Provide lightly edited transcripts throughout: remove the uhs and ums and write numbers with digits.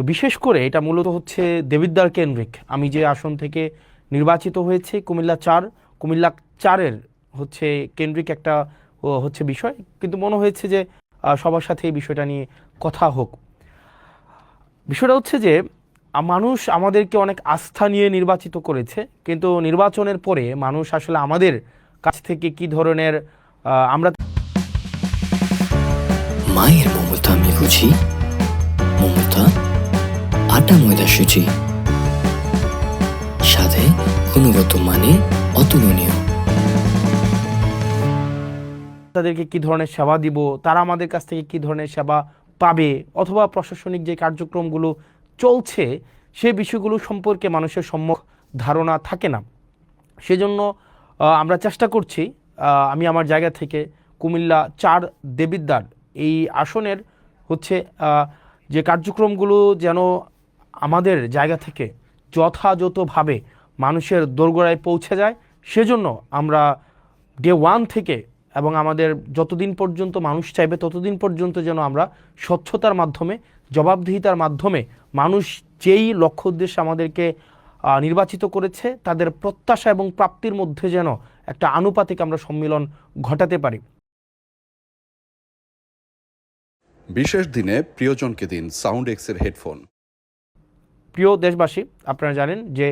তো বিশেষ করে এটা মূলত হচ্ছে দেবিদ্বার কেন্দ্রিক। আমি যে আসন থেকে নির্বাচিত হয়েছে কুমিল্লা 4-এর হচ্ছে কেন্দ্রিক একটা হচ্ছে বিষয়, কিন্তু মনে হয়েছে যে সবার সাথে এই বিষয়টা নিয়ে কথা হোক। বিষয়টা হচ্ছে যে মানুষ আমাদেরকে অনেক আস্থা নিয়ে নির্বাচিত করেছে, কিন্তু নির্বাচনের পরে মানুষ আসলে আমাদের কাছ থেকে কি ধরনের আমরা মায়ের মমতা আমি বুঝি, মমতা আটা ময়দা সুজি, সাথে গুণগত মানে অতুলনীয়। তাদেরকে কি ধরনের সেবা দিব, তারা আমাদের কাছ থেকে কি ধরনের সেবা পাবে, অথবা প্রশাসনিক যে কার্যক্রমগুলো চলছে সে বিষয়গুলো সম্পর্কে মানুষের সম্যক ধারণা থাকে না। সেজন্য আমরা চেষ্টা করছি, আমি আমার জায়গা থেকে কুমিল্লা 4 দেবিদ্বার এই আসনের হচ্ছে যে কার্যক্রমগুলো যেন আমাদের জায়গা থেকে যথাযথভাবে মানুষের দোরগোড়ায় পৌঁছে যায়, সেজন্য আমরা ডে 1 থেকে এবং আমাদের যতদিন পর্যন্ত মানুষ চাইবে ততদিন পর্যন্ত যেন আমরা স্বচ্ছতার মাধ্যমে, জবাবদিহিতার মাধ্যমে মানুষ যেই লক্ষ্য উদ্দেশ্যে আমাদেরকে নির্বাচিত করেছে তাদের প্রত্যাশা এবং প্রাপ্তির মধ্যে যেন একটা আনুপাতিক আমরা সম্মিলন ঘটাতে পারি। বিশেষ দিনে প্রিয়জনকে দিন সাউন্ড এক্সের হেডফোন। প্রিয় দেশবাসী, আপনারা জানেন যে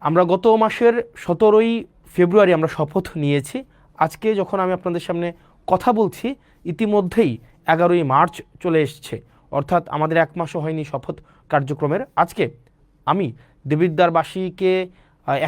আমরা গত মাসের 17ই ফেব্রুয়ারি আমরা শপথ নিয়েছি। আজকে যখন আমি আপনাদের সামনে কথা বলছি ইতিমধ্যেই 11ই মার্চ চলে এসছে, অর্থাৎ আমাদের 1 মাসও হয়নি শপথ কার্যক্রমের। আজকে আমি দেবিদ্বারবাসীকে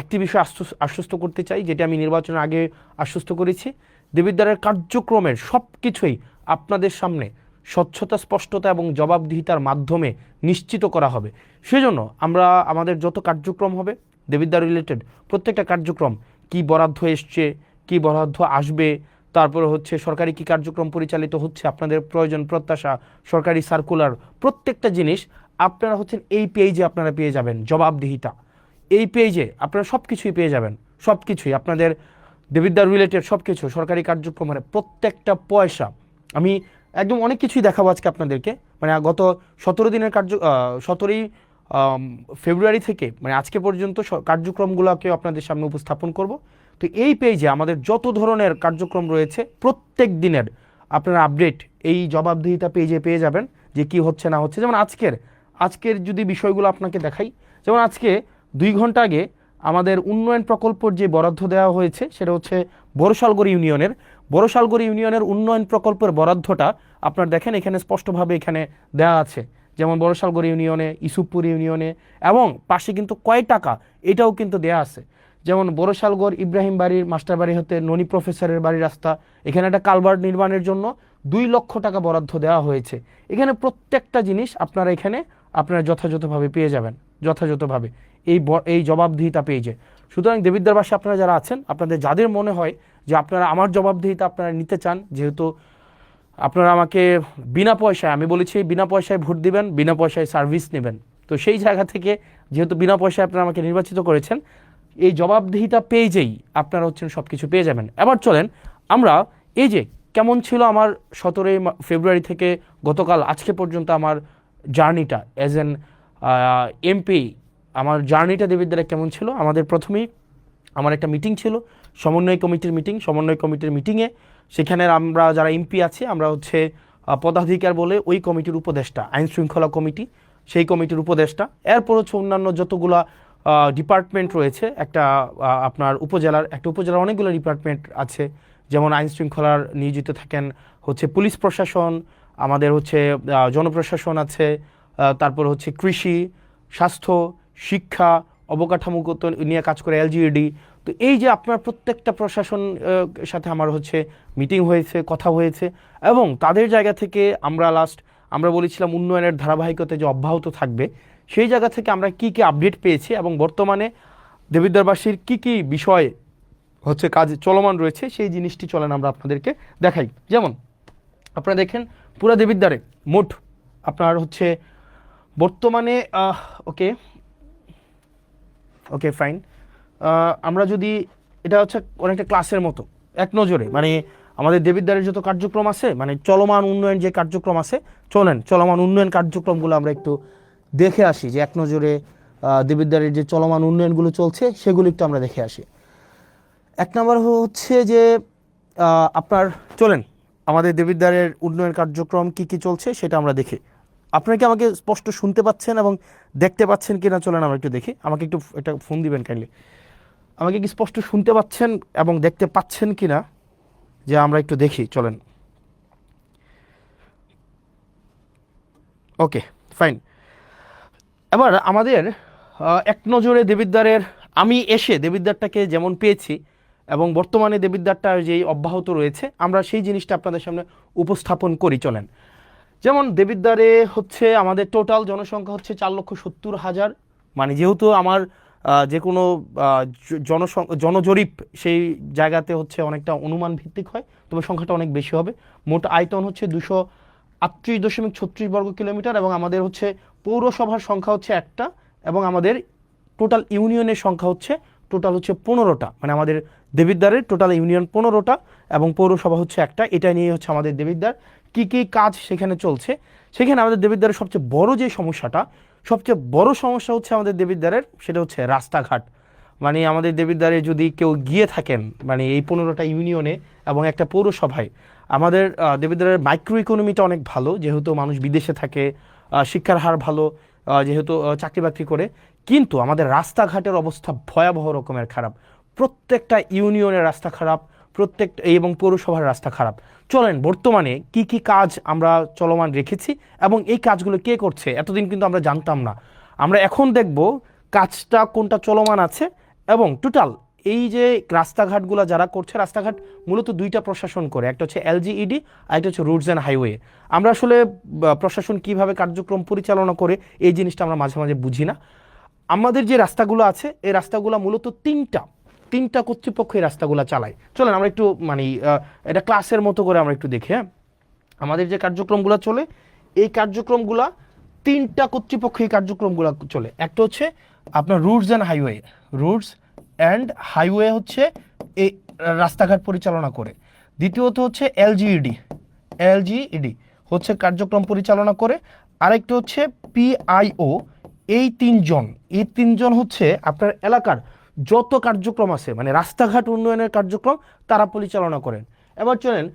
একটি বিষয় আশ্বস্ত করতে চাই, যেটা আমি নির্বাচনের আগে আশ্বস্ত করেছি। দেবিদ্বারের কার্যক্রমের সব কিছুই আপনাদের সামনে স্বচ্ছতা, স্পষ্টতা এবং জবাবদিহিতার মাধ্যমে নিশ্চিত করা হবে। সেজন্য আমরা আমাদের যত কার্যক্রম হবে দেবিদ্বার রিলেটেড প্রত্যেকটা কার্যক্রম, কি বরাদ্দ এসছে, কি বরাদ্দ আসবে, তারপরে হচ্ছে সরকারি কি কার্যক্রম পরিচালিত হচ্ছে, আপনাদের প্রয়োজন প্রত্যাশা, সরকারি সার্কুলার, প্রত্যেকটা জিনিস আপনারা হচ্ছেন এই পেজে আপনারা পেয়ে যাবেন। জবাবদিহিতা এই পেজে আপনারা সব কিছুই পেয়ে যাবেন, সব কিছুই আপনাদের দেবিদ্বার রিলেটেড সব কিছু সরকারি কার্যক্রমের প্রত্যেকটা পয়সা। আমি একদম অনেক কিছুই দেখাবো আজকে আপনাদেরকে, মানে গত 17 দিনের 17ই ফেব্রুয়ারি থেকে মানে আজকে পর্যন্ত কার্যক্রমগুলোকে আপনাদের সামনে উপস্থাপন করব। তো এই পেজে আমাদের যত ধরনের কার্যক্রম রয়েছে প্রত্যেক দিনের আপনারা আপডেট এই জবাবদিহিতা পেজে পেয়ে যাবেন, যে কি হচ্ছে না হচ্ছে। যেমন আজকের যদি বিষয়গুলো আপনাকে দেখাই, যেমন আজকে 2 ঘন্টা আগে আমাদের উন্নয়ন প্রকল্পের যে বরাদ্দ দেওয়া হয়েছে সেটা হচ্ছে বড়শালগড় ইউনিয়নের উন্নয়ন প্রকল্পের বরাদ্দটা আপনার দেখেন এখানে স্পষ্টভাবে এখানে দেওয়া আছে। যেমন বড়শালগড় ইউনিয়নে, ইসুফপুর ইউনিয়নে এবং পাশে কিন্তু কয় টাকা এটাও কিন্তু দেয়া আছে। যেমন বড়শালগড় ইব্রাহিম বাড়ির মাস্টার বাড়ি হতে ননি প্রফেসরের বাড়ির রাস্তা, এখানে একটা কালভার্ট নির্মাণের জন্য 2 লক্ষ টাকা বরাদ্দ দেওয়া হয়েছে। এখানে প্রত্যেকটা জিনিস আপনারা যথাযথভাবে পেয়ে যাবেন, যথাযথভাবে এই জবাবদিহিতা পেয়েছে। সুতরাং দেবিদ্বারবাসী আপনারা যারা আছেন, আপনাদের যাদের মনে হয় যে আপনারা আমার জবাবদিহিতা আপনারা নিতে চান, যেহেতু আপনারা আমাকে বিনা পয়সায়, আমি বলেছি বিনা পয়সায় ভোট দিবেন, বিনা পয়সায় সার্ভিস নেবেন, তো সেই জায়গা থেকে যেহেতু বিনা পয়সায় আপনারা আমাকে নির্বাচিত করেছেন, এই জবাবদিহিতা পেজেই আপনারা হচ্ছেন সব কিছু পেয়ে যাবেন। এবার চলেন আমরা এই যে কেমন ছিল আমার 17ই ফেব্রুয়ারি থেকে গতকাল আজকে পর্যন্ত আমার জার্নিটা অ্যাজ অ্যান এমপি, আমার জার্নিটা দেবিদ্বারে কেমন ছিল। আমাদের প্রথমেই আমার একটা মিটিং ছিল, সমন্বয় কমিটির মিটিংয়ে সেখানে আমরা যারা এমপি আছি আমরা হচ্ছে পদাধিকার বলে ওই কমিটির উপদেষ্টা, আইন শৃঙ্খলা কমিটি সেই কমিটির উপদেষ্টা, এরপর হচ্ছে অন্যান্য যতগুলা ডিপার্টমেন্ট রয়েছে, আপনার উপজেলার অনেকগুলো ডিপার্টমেন্ট আছে। যেমন আইন শৃঙ্খলার নিয়োজিত থাকেন হচ্ছে পুলিশ প্রশাসন, আমাদের হচ্ছে জনপ্রশাসন আছে, তারপর হচ্ছে কৃষি, স্বাস্থ্য, শিক্ষা, অবকাঠামোগত নিয়ে কাজ করে এলজিইডি। তো এই যে আপনার প্রত্যেকটা প্রশাসন সাথে আমার হচ্ছে মিটিং হয়েছে, কথা হয়েছে, এবং তাদের জায়গা থেকে আমরা বলেছিলাম উন্নয়নের ধারাবাহিকতা যে অব্যাহত থাকবে, সেই জায়গা থেকে আমরা কি আপডেট পেয়েছি এবং বর্তমানে দেবিদ্বারবাসীর কি বিষয় হচ্ছে কাজ চলমান রয়েছে সেই জিনিসটি চলেন আমরা আপনাদেরকে দেখাই। যেমন আপনারা দেখেন পুরা দেবিদ্বারে মোট আপনার হচ্ছে বর্তমানে ওকে ফাইন, আমরা যদি এটা হচ্ছে অনেকটা ক্লাসের মতো এক নজরে, মানে আমাদের দেবিদ্বারের যত কার্যক্রম আছে, মানে চলমান উন্নয়ন যে কার্যক্রম আছে, চলমান উন্নয়ন কার্যক্রমগুলো আমরা একটু দেখে আসি যে এক নজরে দেবিদ্বারের যে চলমান উন্নয়নগুলো চলছে সেগুলো একটু আমরা দেখে আসি। এক নম্বর হচ্ছে যে আপনার চলেন আমাদের দেবিদ্বারের উন্নয়ন কার্যক্রম কি কি চলছে সেটা আমরা দেখি। আপনারা কি আমাকে স্পষ্ট শুনতে পাচ্ছেন এবং দেখতে পাচ্ছেন কিনা চলেন আমরা একটু দেখি। আমাকে একটু একটা ফোন দিবেন কাইন্ডলি। আমাকে কি স্পষ্ট শুনতে পাচ্ছেন এবং দেখতে পাচ্ছেন কিনা যে আমরা একটু দেখি চলেন। Okay fine. এবার আমাদের এক নজরে দেবিদ্বারের আমি এসে দেবিদ্বারটাকে যেমন পেয়েছি এবং বর্তমানে দেবিদ্বারটা যেই অব্যাহত রয়েছে আমরা সেই জিনিসটা আপনাদের সামনে উপস্থাপন করি চলেন। যেমন দেবিদ্বারে হচ্ছে আমাদের টোটাল জনসংখ্যা হচ্ছে 4,70,000। মানে যেহেতু আমার যে কোনো জনজরিপ সেই জায়গাতে হচ্ছে অনেকটা অনুমান ভিত্তিক হয়, তবে সংখ্যাটা অনেক বেশি হবে। মোট আয়তন হচ্ছে 238.36 বর্গ কিলোমিটার এবং আমাদের হচ্ছে পৌরসভার সংখ্যা হচ্ছে একটা এবং আমাদের টোটাল ইউনিয়নের সংখ্যা হচ্ছে টোটাল হচ্ছে 15টা। মানে আমাদের দেবিদ্বারের টোটাল ইউনিয়ন 15টা এবং পৌরসভা হচ্ছে একটা। এটা নিয়ে হচ্ছে আমাদের দেবিদ্বার কি কি কাজ সেখানে চলছে। সেখানে আমাদের দেবিদ্বারের সবচেয়ে বড় যে সমস্যাটা, সবচেয়ে বড় সমস্যা হচ্ছে আমাদের দেবিদ্বারের, সেটা হচ্ছে রাস্তাঘাট। মানে আমাদের দেবিদ্বারে যদি কেউ গিয়ে থাকেন মানে এই 15টা ইউনিয়নে এবং একটা পৌরসভায়, আমাদের দেবিদ্বারের মাইক্রো ইকোনমিটা অনেক ভালো, যেহেতু মানুষ বিদেশে থাকে, শিক্ষার হার ভালো, যেহেতু চাকরি বাকরি করে, কিন্তু আমাদের রাস্তাঘাটের অবস্থা ভয়াবহ রকমের খারাপ। প্রত্যেকটা ইউনিয়নের রাস্তা খারাপ, প্রত্যেকটা এবং পৌরসভার রাস্তা খারাপ। চলেন বর্তমানে কি কি কাজ আমরা চলমান রেখেছি এবং এই কাজগুলো কে করছে এতদিন কিন্তু আমরা জানতাম না। আমরা এখন দেখব কাজটা কোনটা চলমান আছে এবং টোটাল এই যে রাস্তাঘাটগুলো যারা করছে, রাস্তাঘাট মূলত দুইটা প্রশাসন করে, একটা হচ্ছে এলজিইডি আর একটা হচ্ছে রুটস অ্যান্ড হাইওয়ে। আমরা আসলে প্রশাসন কিভাবে কার্যক্রম পরিচালনা করে এই জিনিসটা আমরা মাঝে মাঝে বুঝি না। আমাদের যে রাস্তাগুলো আছে এই রাস্তাগুলো মূলত তিনটা কর্তৃপক্ষ এই রাস্তাগুলো চালায়। চলেন আমরা একটু মানে এটা ক্লাসের মতো করে আমরা একটু দেখি। হ্যাঁ, আমাদের যে কার্যক্রমগুলো চলে এই কার্যক্রমগুলা তিনটা কর্তৃপক্ষ এই কার্যক্রমগুলো চলে। একটা হচ্ছে আপনার roots and highway, roots and highway হচ্ছে এই রাস্তাঘাট পরিচালনা করে। দ্বিতীয়ত হচ্ছে এলজিইডি হচ্ছে কার্যক্রম পরিচালনা করে। আরেকটা হচ্ছে পিআইও। এই তিনজন হচ্ছে আপনার এলাকার যত কার্যক্রম আছে মানে রাস্তাঘাট উন্নয়নের কার্যক্রম তারা পরিচালনা করেন। এবার চলেন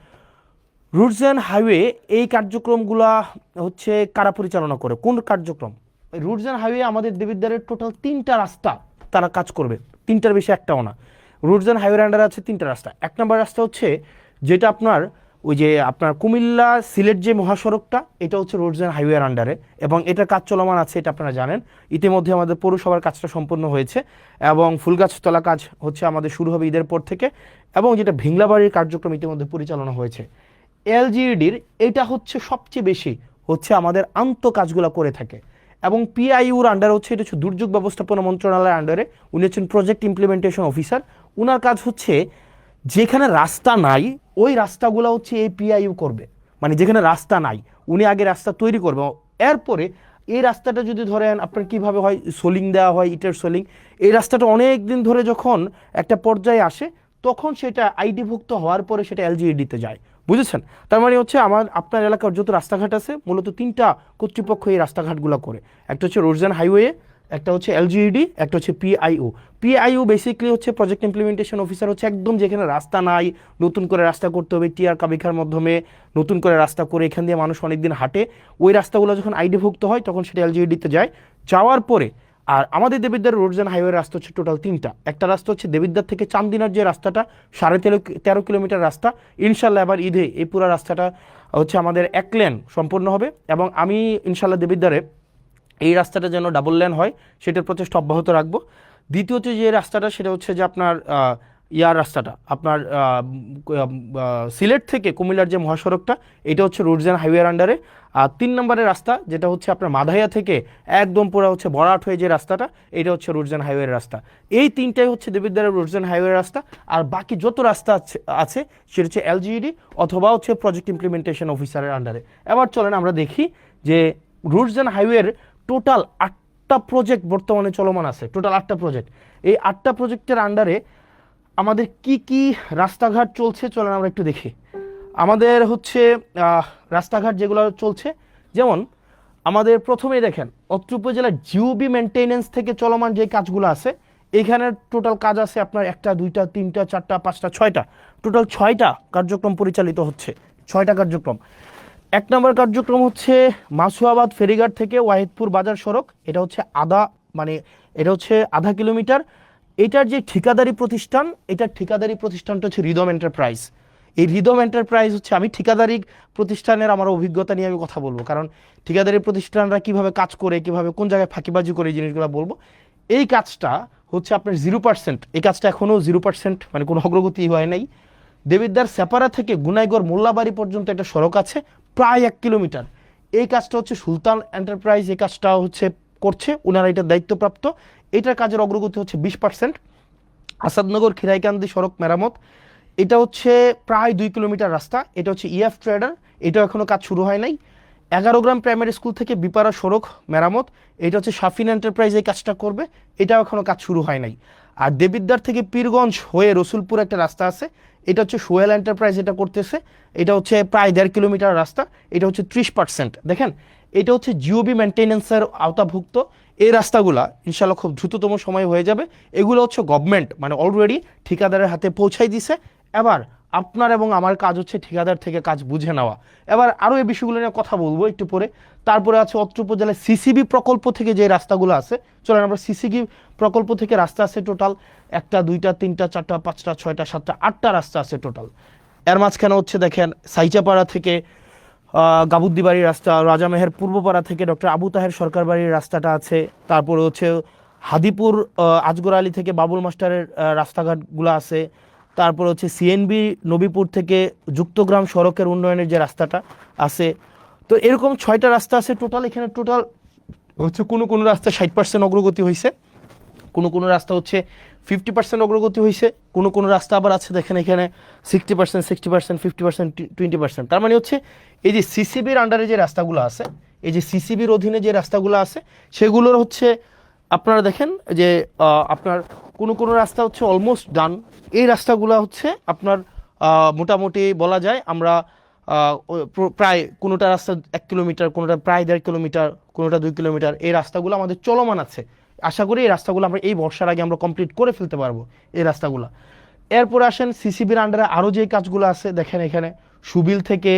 রুটস অ্যান্ড হাইওয়ে এই কার্যক্রমগুলা হচ্ছে কারা পরিচালনা করে, কোন কার্যক্রম? রুটস অ্যান্ড হাইওয়ে আমাদের দেবিদ্বারের টোটাল 3টা রাস্তা তারা কাজ করবে, 3টার বেশি একটাও না। রুটস অ্যান্ড হাইওয়ের আন্ডারে আছে 3টা রাস্তা। এক নম্বর রাস্তা হচ্ছে যেটা আপনার ওই যে আপনার কুমিল্লা সিলেট যে মহাসড়কটা, এটা হচ্ছে রোডস অ্যান্ড হাইওয়ের আন্ডারে এবং এটার কাজ চলমান আছে, এটা আপনারা জানেন। ইতিমধ্যে আমাদের পৌরসভার কাজটা সম্পন্ন হয়েছে এবং ফুলগাছতলা কাজ হচ্ছে আমাদের শুরু হবে ঈদের পর থেকে এবং যেটা ভিংলাবাড়ির কার্যক্রম ইতিমধ্যে পরিচালনা হয়েছে। এলজিইডির এটা হচ্ছে সবচেয়ে বেশি হচ্ছে আমাদের আন্ত কাজগুলো করে থাকে এবং পিআইউর আন্ডারে হচ্ছে এটা হচ্ছে দুর্যোগ ব্যবস্থাপনা মন্ত্রণালয়ের আন্ডারে। উনি হচ্ছেন প্রজেক্ট ইমপ্লিমেন্টেশন অফিসার। উনার কাজ হচ্ছে যেখানে রাস্তা নাই ওই রাস্তাগুলো হচ্ছে এই পিআইইউ করবে। মানে যেখানে রাস্তা নাই উনি আগে রাস্তা তৈরি করবে, এরপরে এই রাস্তাটা যদি ধরেন আপনার কিভাবে হয় সোলিং দেওয়া হয়, ইটের সোলিং, এই রাস্তাটা অনেক দিন ধরে যখন একটা পর্যায়ে আসে তখন সেটা আইডিভুক্ত হওয়ার পরে সেটা এলজিইডিতে যায়, বুঝেছেন? তার মানে হচ্ছে আপনার এলাকার যত রাস্তাঘাট আছে মূলত 3টা কর্তৃপক্ষ এই রাস্তাঘাটগুলো করে। একটা হচ্ছে রোডস অ্যান্ড হাইওয়ে, একটা হচ্ছে এলজিইডি, একটা হচ্ছে পিআইও বেসিক্যালি হচ্ছে প্রজেক্ট ইমপ্লিমেন্টেশন অফিসার, হচ্ছে একদম যেখানে রাস্তা নাই নতুন করে রাস্তা করতে হবে, টিআর কাবিখার মাধ্যমে নতুন করে রাস্তা করে এখান দিয়ে মানুষ অনেকদিন হাঁটে, ওই রাস্তাগুলো যখন আইডিভুক্ত হয় তখন সেটা এলজিইডিতে যায়। যাওয়ার পরে আর আমাদের দেবিদ্বার রোডস অ্যান্ড হাইওয়ে রাস্তা হচ্ছে টোটাল 3টা। একটা রাস্তা হচ্ছে দেবিদ্বার থেকে চান্দিনার যে রাস্তাটা 13.5 কিলোমিটার রাস্তা, ইনশাল্লাহ এবার ঈদে এই পুরো রাস্তাটা হচ্ছে আমাদের 1 লেন সম্পূর্ণ হবে এবং আমি ইনশাল্লাহ দেবিদ্বারে এই রাস্তাটা যেন ডাবল লেন হয় সেটার প্রচেষ্টা অব্যাহত রাখবো। দ্বিতীয়ত যে রাস্তাটা সেটা হচ্ছে যে আপনার রাস্তাটা আপনার সিলেট থেকে কুমিল্লার যে মহাসড়কটা, এটা হচ্ছে রোডস অ্যান্ড হাইওয়ের আন্ডারে। আর 3 নম্বরের রাস্তা যেটা হচ্ছে আপনার মাধাইয়া থেকে একদম পুরো হচ্ছে বরাট হয়ে যে রাস্তাটা, এটা হচ্ছে রোডস অ্যান্ড হাইওয়ের রাস্তা। এই 3টাই হচ্ছে দেবিদ্বারের রোডস অ্যান্ড হাইওয়ের রাস্তা। আর বাকি যত রাস্তা আছে সেটা হচ্ছে এলজিইডি অথবা হচ্ছে প্রজেক্ট ইমপ্লিমেন্টেশন অফিসারের আন্ডারে। এবার চলেন আমরা দেখি যে রোডস অ্যান্ড হাইওয়ের টোটাল 8টা প্রজেক্ট বর্তমানে চলমান আছে, টোটাল 8টা প্রজেক্ট। এই 8টা প্রজেক্টের আন্ডারে আমাদের কি কি রাস্তাঘাট চলছে চলেন আমরা একটু দেখি। আমাদের হচ্ছে রাস্তাঘাট যেগুলো চলছে, যেমন আমাদের প্রথমেই দেখেন অত্র উপজেলার জিওবি মেনটেনেন্স থেকে চলমান যে কাজগুলো আছে, এখানে টোটাল কাজ আছে আপনার 1টা 2টা 3টা 4টা 5টা 6টা, টোটাল 6টা কার্যক্রম পরিচালিত হচ্ছে। 6টা কার্যক্রম। 1 নম্বর কার্যক্রম হচ্ছে মাসুয়াবাদ ফেরিঘাট থেকে ওয়াহিদপুর বাজার সড়ক, এটা হচ্ছে আধা কিলোমিটার। এটার যে ঠিকাদারি প্রতিষ্ঠান, এটার ঠিকাদারি প্রতিষ্ঠানটা হচ্ছে রিদম এন্টারপ্রাইজ। এই রিদম এন্টারপ্রাইজ হচ্ছে, আমি ঠিকাদারি প্রতিষ্ঠানের আমার অভিজ্ঞতা নিয়ে আমি কথা বলবো, কারণ ঠিকাদারি প্রতিষ্ঠানরা কিভাবে কাজ করে, কিভাবে কোন জায়গায় ফাঁকিবাজি করে, এই জিনিসগুলো বলবো। এই কাজটা হচ্ছে আপনার 0%, এই কাজটা এখনও 0%, মানে কোনো অগ্রগতি হয় নাই। দেবিদ্বার সেপারা থেকে গুনাইগড় মোল্লাবাড়ি পর্যন্ত একটা সড়ক আছে প্রায় 1 কিলোমিটার। এই কাজটা হচ্ছে সুলতান এন্টারপ্রাইজ, এই কাজটা হচ্ছে করছে, ওনারা এটার দায়িত্বপ্রাপ্ত। এটার কাজের অগ্রগতি হচ্ছে 20%। আসাদনগর খিরাইকান্দি সড়ক মেরামত, এটা হচ্ছে প্রায় 2 কিলোমিটার রাস্তা, এটা হচ্ছে ইএফ ট্রেডার, এটাও এখনও কাজ শুরু হয় নাই। 11 গ্রাম প্রাইমারি স্কুল থেকে বিপাড়া সড়ক মেরামত, এটা হচ্ছে শাফিন এন্টারপ্রাইজ এই কাজটা করবে, এটাও এখনও কাজ শুরু হয় নাই। আর দেবিদ্বার থেকে পীরগঞ্জ হয়ে রসুলপুর একটা রাস্তা আছে, এটা হচ্ছে সোহেল এন্টারপ্রাইজ এটা করতেছে, এটা হচ্ছে প্রায় 1.5 কিলোমিটার রাস্তা, এটা হচ্ছে 30%। দেখেন, এটা হচ্ছে জিওবি মেনটেন্যান্সের আওতাভুক্ত। এই রাস্তাগুলা ইনশাল্লাহ খুব দ্রুততম সময় হয়ে যাবে। এগুলো হচ্ছে গভর্নমেন্ট মানে অলরেডি ঠিকাদারের হাতে পৌঁছাই দিছে। এবার আপনার এবং আমার কাজ হচ্ছে ঠিকাদার থেকে কাজ বুঝে নেওয়া। এবার আরও এই বিষয়গুলো নিয়ে কথা বলবো একটু পরে। তারপরে আছে অত্র উপজেলায় সিসিবি প্রকল্প থেকে যে রাস্তাগুলো আছে, চলেন আমরা সিসিবি প্রকল্প থেকে রাস্তা আছে টোটাল 1টা 2টা 3টা 4টা 5টা 6টা 7টা 8টা রাস্তা আছে টোটাল। এর মাঝখানে হচ্ছে দেখেন সাইচাপাড়া থেকে গাবুদ্দি বাড়ির রাস্তা, রাজামেহের পূর্বপাড়া থেকে ডক্টর আবু তাহের সরকার বাড়ির রাস্তাটা আছে। তারপরে হচ্ছে হাদিপুর আজগর আলী থেকে বাবুল মাস্টারের রাস্তাঘাটগুলো আছে। তারপর হচ্ছে সিএনবি নবীপুর থেকে যুক্তগ্রাম সড়কের উন্নয়নের যে রাস্তাটা আছে। তো এরকম 6টা রাস্তা আছে টোটাল। এখানে টোটাল হচ্ছে কোনো রাস্তা 60% অগ্রগতি হয়েছে, কোনো রাস্তা হচ্ছে 50% অগ্রগতি হয়েছে, কোনো রাস্তা আবার আছে দেখেন এখানে 60%, 60%, 50%, 20%। তার মানে হচ্ছে এই যে সিসিবির আন্ডারে যে রাস্তাগুলো আছে, এই যে সিসিবির অধীনে যে রাস্তাগুলো আছে, সেগুলোর হচ্ছে আপনারা দেখেন যে আপনার কোনো রাস্তা হচ্ছে অলমোস্ট ডান। এই রাস্তাগুলো হচ্ছে আপনার মোটামুটি বলা যায় আমরা প্রায় কোনোটা রাস্তা 1 কিলোমিটার, কোনোটা প্রায় 1.5 কিলোমিটার, কোনোটা 2 কিলোমিটার, এই রাস্তাগুলো আমাদের চলমান আছে। আশা করি এই রাস্তাগুলো আমরা এই বর্ষার আগে আমরা কমপ্লিট করে ফেলতে পারবো এই রাস্তাগুলো। এরপর আসেন সিসিবির আন্ডারে আরও যে কাজগুলো আছে দেখেন এখানে সুবিল থেকে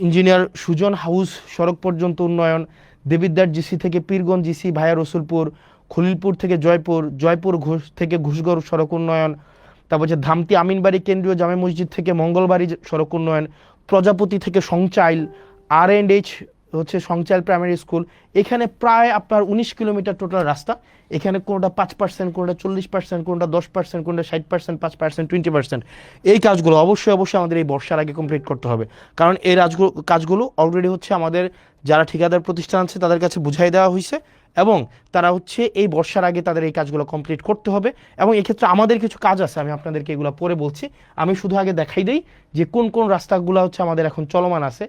ইঞ্জিনিয়ার সুজন হাউস সড়ক পর্যন্ত উন্নয়ন, দেবিদ্বার জিসি থেকে পীরগঞ্জ জিসি ভায়া রসুলপুর, খলিলপুর থেকে জয়পুর ঘোষ থেকে ঘুষগড় সড়ক উন্নয়ন। তারপর হচ্ছে ধামতি আমিনবাড়ি কেন্দ্রীয় জামে মসজিদ থেকে মঙ্গলবাড়ি সড়ক উন্নয়ন, প্রজাপতি থেকে সংচাইল, R&H হচ্ছে সংচাইল প্রাইমারি স্কুল। এখানে প্রায় আপনার 19 কিলোমিটার টোটাল রাস্তা। এখানে কোনোটা 5%, কোনোটা 40%, কোনোটা 10%, কোনোটা 60%, 5%, 20%। এই কাজগুলো অবশ্যই আমাদের এই বর্ষার আগে কমপ্লিট করতে হবে, কারণ এই কাজগুলো অলরেডি হচ্ছে আমাদের যারা ঠিকাদার প্রতিষ্ঠান আছে তাদের কাছে বুঝাই দেওয়া হয়েছে, এবং তারা হচ্ছে এই বর্ষার আগে তাদের এই কাজগুলো কমপ্লিট করতে হবে। এবং এক্ষেত্রে আমাদের কিছু কাজ আছে, আমি আপনাদেরকে এগুলো পরে বলছি। আমি শুধু আগে দেখাই দেই যে কোন রাস্তাগুলো হচ্ছে আমাদের এখন চলমান আছে।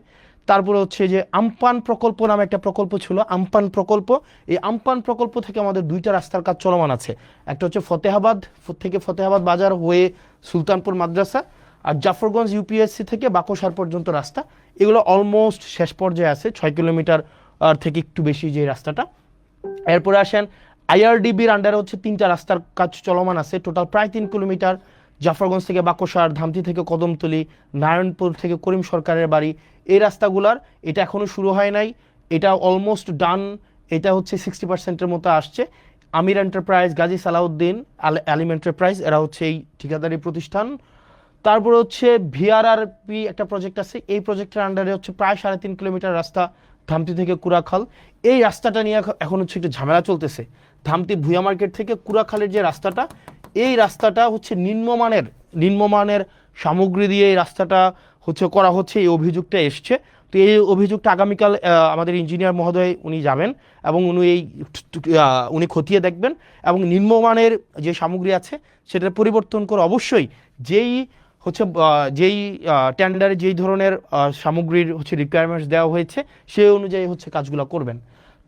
তারপরে হচ্ছে যে আমপান প্রকল্প নামে একটা প্রকল্প ছিল, আমপান প্রকল্প। এই আমপান প্রকল্প থেকে আমাদের 2টা রাস্তার কাজ চলমান আছে। একটা হচ্ছে ফতেহাবাদ থেকে ফতেহাবাদ বাজার হয়ে সুলতানপুর মাদ্রাসা, আর জাফরগঞ্জ ইউপিএসসি থেকে বাকশার পর্যন্ত রাস্তা। এগুলো অলমোস্ট শেষ পর্যায়ে আছে, 6 কিলোমিটার থেকে একটু বেশি যে রাস্তাটা। এরপরে আসেন IRDBর আন্ডারে হচ্ছে 3টা রাস্তার কাজ চলমান আছে, টোটাল প্রায় 3 কিলোমিটার। জাফরগঞ্জ থেকে বাকশার, ধামতি থেকে কদমতলি, নারায়ণপুর থেকে করিম সরকারের বাড়ি, এই রাস্তাগুলার এটা এখনও শুরু হয় নাই, এটা অলমোস্ট ডান। এটা হচ্ছে 60%-এর মতো আসছে। আমির এন্টারপ্রাইজ, গাজী সালাউদ্দিন, আলিম এন্টারপ্রাইজ, এরা হচ্ছে এই ঠিকাদারি প্রতিষ্ঠান। তারপরে হচ্ছে VRRP একটা প্রজেক্ট আছে, এই প্রজেক্টের আন্ডারে হচ্ছে প্রায় 3.5 কিলোমিটার রাস্তা ধামতি থেকে কুড়াখাল। এই রাস্তাটা নিয়ে এখন হচ্ছে একটু ঝামেলা চলতেছে। ধামতি ভুয়া মার্কেট থেকে কুড়াখালের যে রাস্তাটা, এই রাস্তাটা হচ্ছে নিম্নমানের সামগ্রী দিয়ে এই রাস্তাটা হচ্ছে করা হচ্ছে, এই অভিযোগটা এসছে। তো এই অভিযোগটা আগামীকাল আমাদের ইঞ্জিনিয়ার মহোদয় উনি যাবেন এবং উনি খতিয়ে দেখবেন, এবং নিম্নমানের যে সামগ্রী আছে সেটা পরিবর্তন করে অবশ্যই যেই টেন্ডারে যেই ধরনের সামগ্রীর হচ্ছে রিকোয়ারমেন্টস দেওয়া হয়েছে সেই অনুযায়ী হচ্ছে কাজগুলো করবেন।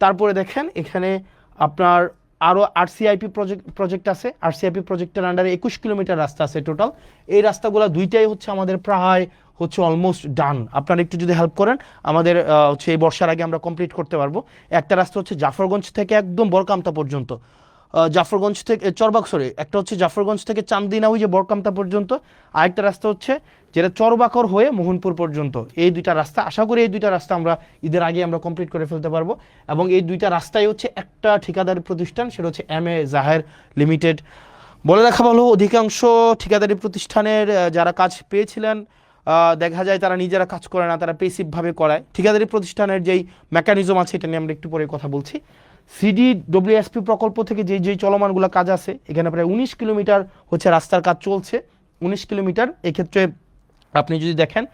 তারপরে দেখেন এখানে আপনার আরও আরসিআইপি প্রজেক্ট আছে, আরসিআইপি প্রজেক্টের আন্ডারে 21 কিলোমিটার রাস্তা আছে টোটাল। এই রাস্তাগুলো দুইটাই হচ্ছে আমাদের প্রায় হচ্ছে অলমোস্ট ডান। আপনারা একটু যদি হেল্প করেন আমাদের হচ্ছে এই বর্ষার আগে আমরা কমপ্লিট করতে পারবো। একটা রাস্তা হচ্ছে জাফরগঞ্জ থেকে একদম বরকামতা পর্যন্ত, জাফরগঞ্জ থেকে একটা হচ্ছে জাফরগঞ্জ থেকে চান্দিনা ওই যে বরকামতা পর্যন্ত, আরেকটা রাস্তা হচ্ছে যেটা চরবাকর হয়ে মোহনপুর পর্যন্ত। এই দুইটা রাস্তা, আশা করি এই দুইটা রাস্তা আমরা ঈদের আগে আমরা কমপ্লিট করে ফেলতে পারবো। এবং এই দুইটা রাস্তাই হচ্ছে একটা ঠিকাদারি প্রতিষ্ঠান, সেটা হচ্ছে MA জাহের লিমিটেড। বলে রাখা ভালো, অধিকাংশ ঠিকাদারি প্রতিষ্ঠানের যারা কাজ পেয়েছিলেন দেখা যায় তারা নিজেরা কাজ করে না, তারা পেসিভভাবে করায়। ঠিকাদারি প্রতিষ্ঠানের যেই মেকানিজম আছে এটা নিয়ে আমরা একটু পরে কথা বলছি। CDWSP প্রকল্প থেকে যেই চলমানগুলো কাজ আছে, এখানে প্রায় 19 কিলোমিটার হচ্ছে রাস্তার কাজ চলছে, 19 কিলোমিটার। এক্ষেত্রে আপনি যদি দেখেন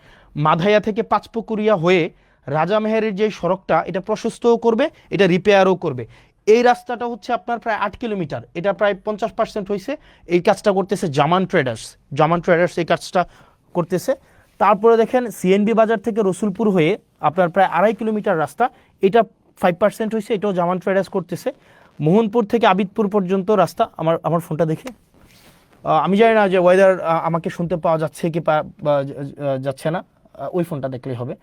মাধাইয়া থেকে পাঁচপুকুরিয়া হয়ে রাজামেহেরের যে সড়কটা, এটা প্রশস্তও করবে, এটা রিপেয়ারও করবে। এই রাস্তাটা হচ্ছে আপনার প্রায় 8 কিলোমিটার, এটা প্রায় 50% হয়েছে। এই কাজটা করতেছে জামান ট্রেডার্স এই কাজটা করতেছে। তারপরে দেখেন CNB বাজার থেকে রসুলপুর হয়ে আপনার প্রায় 2.5 কিলোমিটার রাস্তা, এটা 5% হয়েছে, এটাও জামান ট্রেডার্স করতেছে। মোহনপুর থেকে আবিদপুর পর্যন্ত রাস্তা, আমার ফোনটা দেখে আমি জানি না যে ওয়েদার আমাকে শুনতে পাওয়া যাচ্ছে কি যাচ্ছে না, ওই ফোনটা দেখলেই হবে।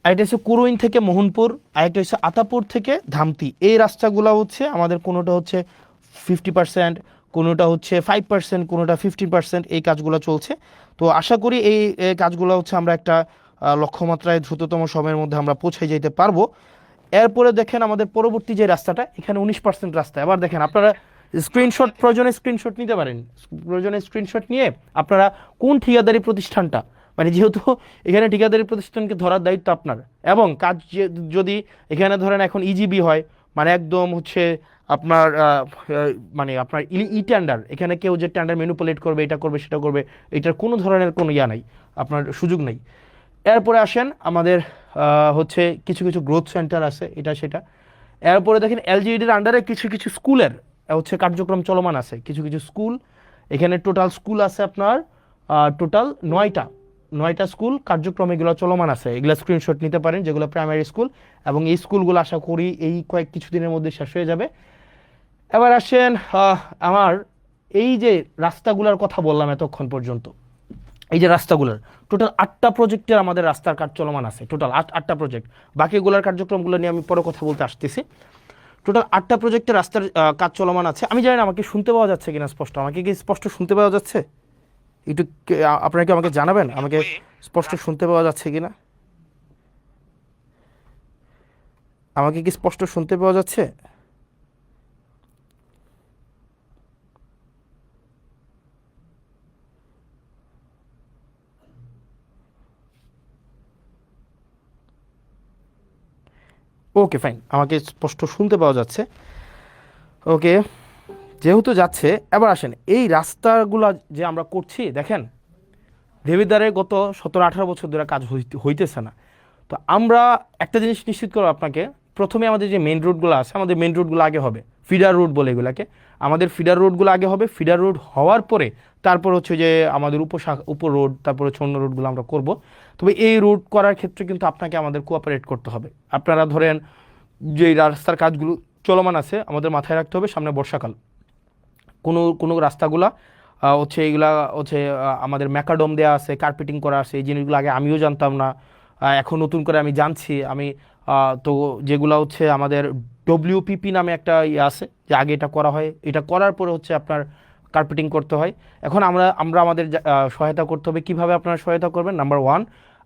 আরেকটা হচ্ছে কুরুইন থেকে মোহনপুর, আরেকটা হচ্ছে আতাপুর থেকে ধামতি। এই রাস্তাগুলো হচ্ছে আমাদের কোনোটা হচ্ছে 50%, কোনোটা হচ্ছে 5%, কোনোটা 15%, এই কাজগুলো চলছে। তো আশা করি এই কাজগুলো হচ্ছে আমরা একটা লক্ষ্যমাত্রায় দ্রুততম সময়ের মধ্যে আমরা পৌঁছে যেতে পারবো। এরপরে দেখেন আমাদের পরবর্তী যে রাস্তাটা, এখানে 19% রাস্তা। এবার দেখেন আপনারা প্রয়োজনে স্ক্রিনশট নিতে পারেন, প্রয়োজনে স্ক্রিনশট নিয়ে আপনারা কোন ঠিকাদারি প্রতিষ্ঠানটা, মানে যেহেতু এখানে ঠিকাদারি প্রতিষ্ঠানকে ধরার দায়িত্ব আপনার, এবং কাজ যদি এখানে ধরেন এখন ইজিবি হয়, মানে একদম হচ্ছে আপনার মানে আপনার টেন্ডার, এখানে কেউ যে টেন্ডার ম্যানিপুলেট করবে, এটা করবে সেটা করবে, এটার কোনো ধরনের কোনো নাই, আপনার সুযোগ নেই। এরপরে আসেন আমাদের হচ্ছে কিছু কিছু গ্রোথ সেন্টার আছে, এটা সেটা। এরপরে দেখেন LGEDর আন্ডারে কিছু স্কুলের হচ্ছে কার্যক্রম চলমান আছে, কিছু স্কুল। এখানে টোটাল স্কুল আছে আপনার টোটাল 9টা স্কুল কার্যক্রম এগুলো চলমান আছে। এগুলো স্ক্রিনশট নিতে পারেন, যেগুলো প্রাইমারি স্কুল, এবং এই স্কুলগুলো আশা করি এই কিছুদিনের মধ্যে শেষ হয়ে যাবে। এবার আসেন আমার এই যে রাস্তাগুলোর কথা বললাম এতক্ষণ পর্যন্ত, এই যে রাস্তাগুলোর টোটাল 8টা প্রজেক্টের আমাদের রাস্তার কাজ চলমান আছে, টোটাল 8টা প্রজেক্ট। বাকিগুলোর কার্যক্রমগুলো নিয়ে আমি পরে কথা বলতে আসতেছি। টোটাল 8টা প্রজেক্টের রাস্তার কাজ চলমান আছে। আমি জানি না আমাকে শুনতে পাওয়া যাচ্ছে কিনা স্পষ্ট, আমাকে কি স্পষ্ট শুনতে পাওয়া যাচ্ছে? একটু আপনারা কি আমাকে জানাবেন আমাকে স্পষ্ট শুনতে পাওয়া যাচ্ছে কিনা, আমাকে কি স্পষ্ট শুনতে পাওয়া যাচ্ছে? ওকে ফাইন, আমাকে স্পষ্ট শুনতে পাওয়া যাচ্ছে। ওকে, যেহেতু যাচ্ছে, এবার আসেন এই রাস্তাগুলো যে আমরা করছি, দেখেন দেবিদ্বারে গত 17-18 বছর ধরে কাজ হইতেছে না। তো আমরা একটা জিনিস নিশ্চিত করবো আপনাকে, প্রথমে আমাদের যে মেন রোডগুলো আছে, আমাদের মেন রোডগুলো আগে হবে, ফিডার রোড বলে এগুলাকে, আমাদের ফিডার রোডগুলো আগে হবে। ফিডার রোড হওয়ার পরে তারপর হচ্ছে যে আমাদের উপর রোড, তারপর হচ্ছে অন্য রোডগুলো আমরা করব। তবে এই রোড করার ক্ষেত্রে কিন্তু আপনাকে আমাদের কোঅপারেট করতে হবে। আপনারা ধরেন যে রাস্তার কাজগুলো চলমান আছে, আমাদের মাথায় রাখতে হবে সামনে বর্ষাকাল, কোনো রাস্তাগুলা হচ্ছে এইগুলা হচ্ছে আমাদের ম্যাকাডম দেওয়া আছে, কার্পেটিং করা আছে, এই জিনিসগুলো আগে আমিও জানতাম না, এখন নতুন করে আমি জানছি। তো যেগুলো হচ্ছে আমাদের WPP নামে একটা ইয়ে আছে, যে আগে এটা করা হয়, এটা করার পরে হচ্ছে আপনার কার্পেটিং করতে হয়। এখন আমরা আমাদের সহায়তা করতে হবে। কিভাবে আপনারা সহায়তা করবেন? নাম্বার 1,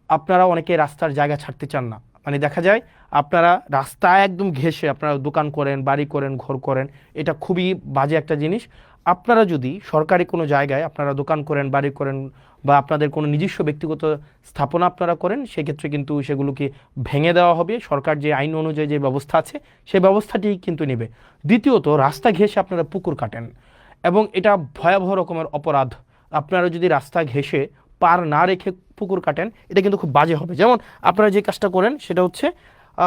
আপনারা অনেকে রাস্তার জায়গা ছাড়তে চান না, মানে দেখা যায় আপনারা রাস্তায় একদম ঘেঁষে আপনারা দোকান করেন, বাড়ি করেন, ঘর করেন, এটা খুবই বাজে একটা জিনিস। আপনারা যদি সরকারি কোনো জায়গায় আপনারা দোকান করেন, বাড়ি করেন, বা আপনাদের কোনো নিজস্ব ব্যক্তিগত স্থাপনা আপনারা করেন, সেক্ষেত্রে কিন্তু সেগুলোকে ভেঙে দেওয়া হবে। সরকার যে আইন অনুযায়ী যে ব্যবস্থা আছে সেই ব্যবস্থাটি কিন্তু নেবে। দ্বিতীয়ত, রাস্তা ঘেঁষে আপনারা পুকুর কাটেন, এবং এটা ভয়াবহ রকমের অপরাধ। আপনারা যদি রাস্তা ঘেঁষে পার না রেখে পুকুর কাটেন, এটা কিন্তু খুব বাজে হবে। যেমন আপনারা যে কাজটা করেন সেটা হচ্ছে